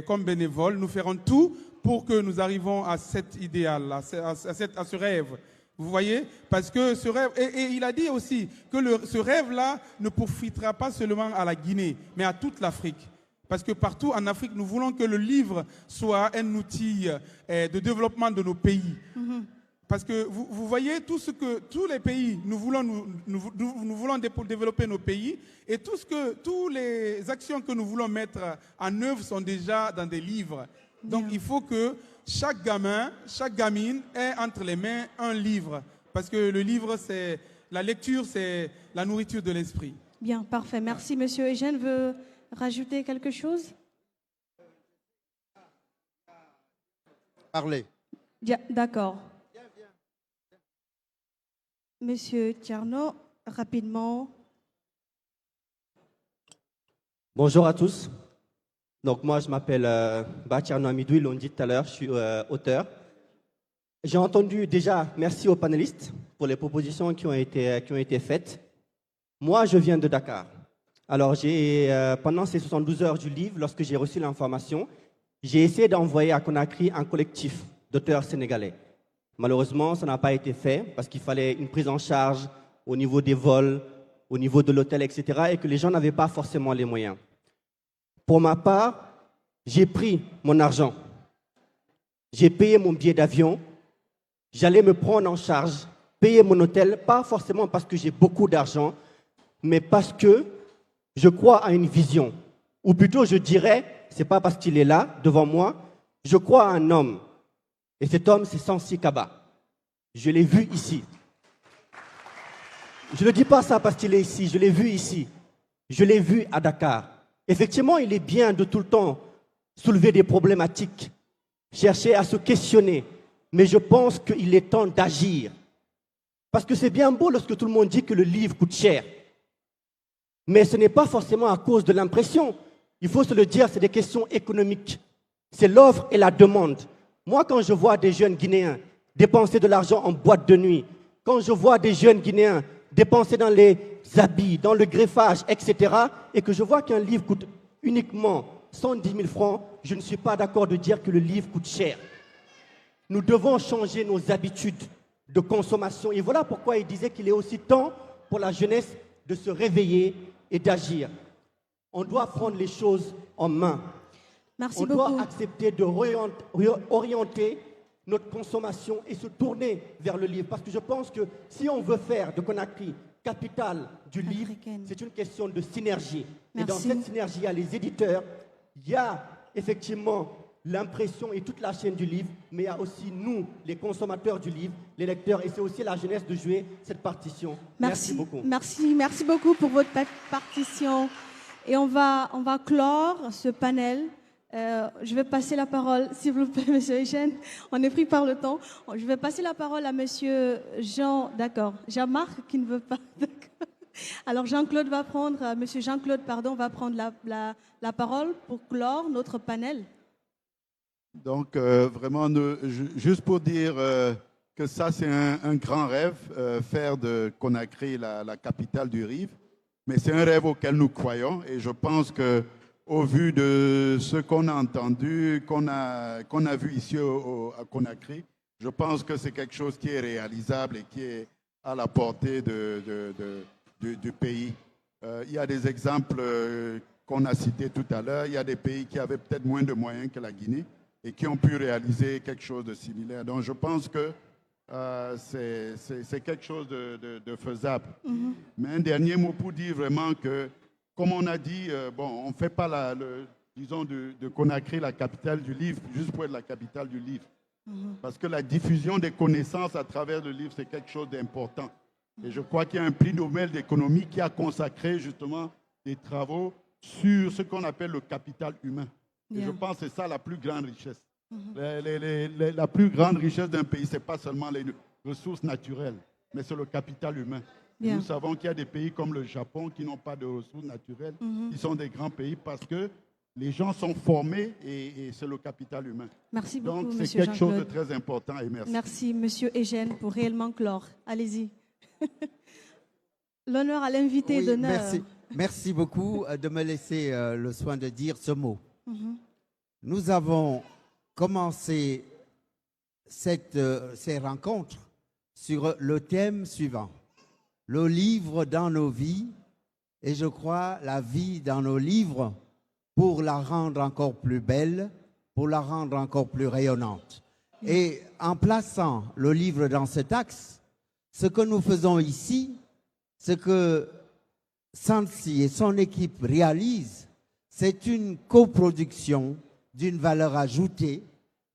comme bénévoles. Nous ferons tout pour que nous arrivions à cet idéal, à ce rêve. Vous voyez? Parce que ce rêve, et il a dit aussi que ce rêve-là ne profitera pas seulement à la Guinée, mais à toute l'Afrique. Parce que partout en Afrique, nous voulons que le livre soit un outil de développement de nos pays. Mm-hmm. Parce que vous voyez, tous les pays, nous voulons développer nos pays, et toutes les actions que nous voulons mettre en œuvre sont déjà dans des livres. Donc il faut que chaque gamin, chaque gamine ait entre les mains un livre. Parce que le livre, la lecture, c'est la nourriture de l'esprit.
Bien, parfait. Merci, monsieur. Eugène veut rajouter quelque chose?
Parlez.
D'accord. Monsieur Tierno, rapidement.
Bonjour à tous. Donc moi, je m'appelle Tierno Amidou, ils l'ont dit tout à l'heure, je suis auteur. J'ai entendu déjà, merci aux panélistes pour les propositions qui ont été faites. Moi, je viens de Dakar. Alors, pendant ces 72 heures du livre, lorsque j'ai reçu l'information, j'ai essayé d'envoyer à Conakry un collectif d'auteurs sénégalais. Malheureusement, ça n'a pas été fait parce qu'il fallait une prise en charge au niveau des vols, au niveau de l'hôtel, etc. et que les gens n'avaient pas forcément les moyens. Pour ma part, j'ai pris mon argent, j'ai payé mon billet d'avion, j'allais me prendre en charge, payer mon hôtel, pas forcément parce que j'ai beaucoup d'argent, mais parce que je crois à une vision. Ou plutôt, je dirais, ce n'est pas parce qu'il est là, devant moi, je crois à un homme. Et cet homme, c'est Sansi Kaba. Je l'ai vu ici. Je ne dis pas ça parce qu'il est ici, je l'ai vu ici. Je l'ai vu à Dakar. Effectivement, il est bien de tout le temps soulever des problématiques, chercher à se questionner. Mais je pense qu'il est temps d'agir. Parce que c'est bien beau lorsque tout le monde dit que le livre coûte cher. Mais ce n'est pas forcément à cause de l'impression. Il faut se le dire, c'est des questions économiques. C'est l'offre et la demande. Moi, quand je vois des jeunes Guinéens dépenser de l'argent en boîte de nuit, quand je vois des jeunes Guinéens dépenser dans les habits, dans le greffage, etc., et que je vois qu'un livre coûte uniquement 110 000 francs, je ne suis pas d'accord de dire que le livre coûte cher. Nous devons changer nos habitudes de consommation. Et voilà pourquoi il disait qu'il est aussi temps pour la jeunesse de se réveiller et d'agir. On doit prendre les choses en main.
Merci
beaucoup.
On
doit accepter de réorienter notre consommation et se tourner vers le livre. Parce que je pense que si on veut faire de Conakry capitale du livre, c'est une question de synergie.
Merci.
Et dans cette synergie, il y a les éditeurs, il y a effectivement l'impression et toute la chaîne du livre, mais il y a aussi nous, les consommateurs du livre, les lecteurs, et c'est aussi la jeunesse de jouer cette partition. Merci beaucoup.
Merci beaucoup pour votre partition. Et on va clore ce panel. Je vais passer la parole, s'il vous plaît, Monsieur Eugène. On est pris par le temps. Je vais passer la parole à Monsieur Jean-Marc qui ne veut pas. Alors Jean-Claude va prendre, Monsieur Jean-Claude, pardon, va prendre la parole pour clore notre panel.
Donc, vraiment, juste pour dire que ça, c'est un grand rêve, faire de Conakry la capitale du Rive. Mais c'est un rêve auquel nous croyons. Et je pense qu'au vu de ce qu'on a entendu, qu'on a vu ici à Conakry, je pense que c'est quelque chose qui est réalisable et qui est à la portée du pays. Il y a des exemples qu'on a cités tout à l'heure. Il y a des pays qui avaient peut-être moins de moyens que la Guinée et qui ont pu réaliser quelque chose de similaire. Donc je pense que c'est quelque chose de faisable. Mm-hmm. Mais un dernier mot pour dire vraiment que, comme on a dit, on ne fait pas disons de Conakry la capitale du livre, juste pour être la capitale du livre. Mm-hmm. Parce que la diffusion des connaissances à travers le livre, c'est quelque chose d'important. Et je crois qu'il y a un prix Nobel d'économie qui a consacré justement des travaux sur ce qu'on appelle le capital humain. Et je pense que c'est ça la plus grande richesse. Mm-hmm. La plus grande richesse d'un pays, ce n'est pas seulement les ressources naturelles, mais c'est le capital humain. Nous savons qu'il y a des pays comme le Japon qui n'ont pas de ressources naturelles, qui sont des grands pays parce que les gens sont formés et c'est le capital humain.
Merci beaucoup,
donc,
Monsieur
c'est quelque chose de très important et merci.
Merci, Monsieur Eugène, pour réellement clore. Allez-y. L'honneur à l'invité d'honneur.
Merci beaucoup de me laisser le soin de dire ce mot. Mm-hmm. Nous avons commencé ces rencontres sur le thème suivant. Le livre dans nos vies, et je crois la vie dans nos livres, pour la rendre encore plus belle, pour la rendre encore plus rayonnante. Et en plaçant le livre dans cet axe, ce que nous faisons ici, ce que Sansi et son équipe réalisent, c'est une coproduction d'une valeur ajoutée.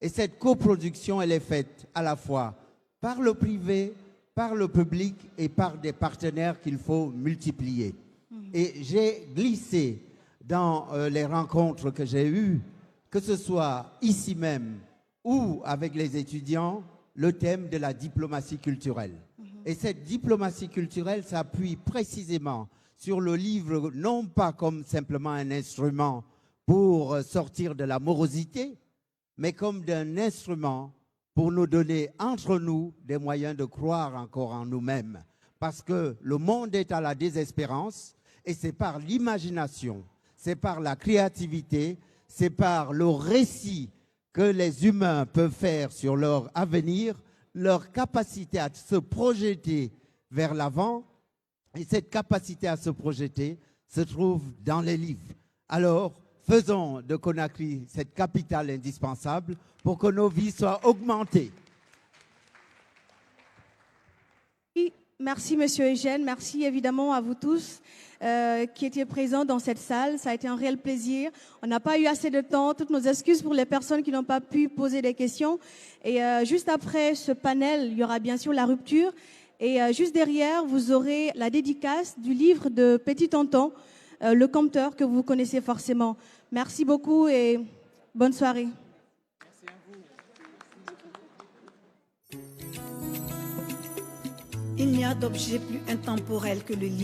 Et cette coproduction, elle est faite à la fois par le privé, par le public et par des partenaires qu'il faut multiplier. Et j'ai glissé dans les rencontres que j'ai eues, que ce soit ici même ou avec les étudiants, le thème de la diplomatie culturelle. Et cette diplomatie culturelle s'appuie précisément sur le livre, non pas comme simplement un instrument pour sortir de la morosité, mais comme d'un instrument pour nous donner entre nous des moyens de croire encore en nous-mêmes. Parce que le monde est à la désespérance et c'est par l'imagination, c'est par la créativité, c'est par le récit que les humains peuvent faire sur leur avenir, leur capacité à se projeter vers l'avant. Et cette capacité à se projeter se trouve dans les livres. Alors, faisons de Conakry cette capitale indispensable pour que nos vies soient augmentées.
Merci, Monsieur Eugène. Merci évidemment à vous tous qui étiez présents dans cette salle. Ça a été un réel plaisir. On n'a pas eu assez de temps. Toutes nos excuses pour les personnes qui n'ont pas pu poser des questions. Et juste après ce panel, il y aura bien sûr la rupture. Et juste derrière, vous aurez la dédicace du livre de Petit Tonton, Le Compteur, que vous connaissez forcément. Merci beaucoup et bonne soirée.
Merci à vous.
Il n'y a d'objet plus intemporel que le livre.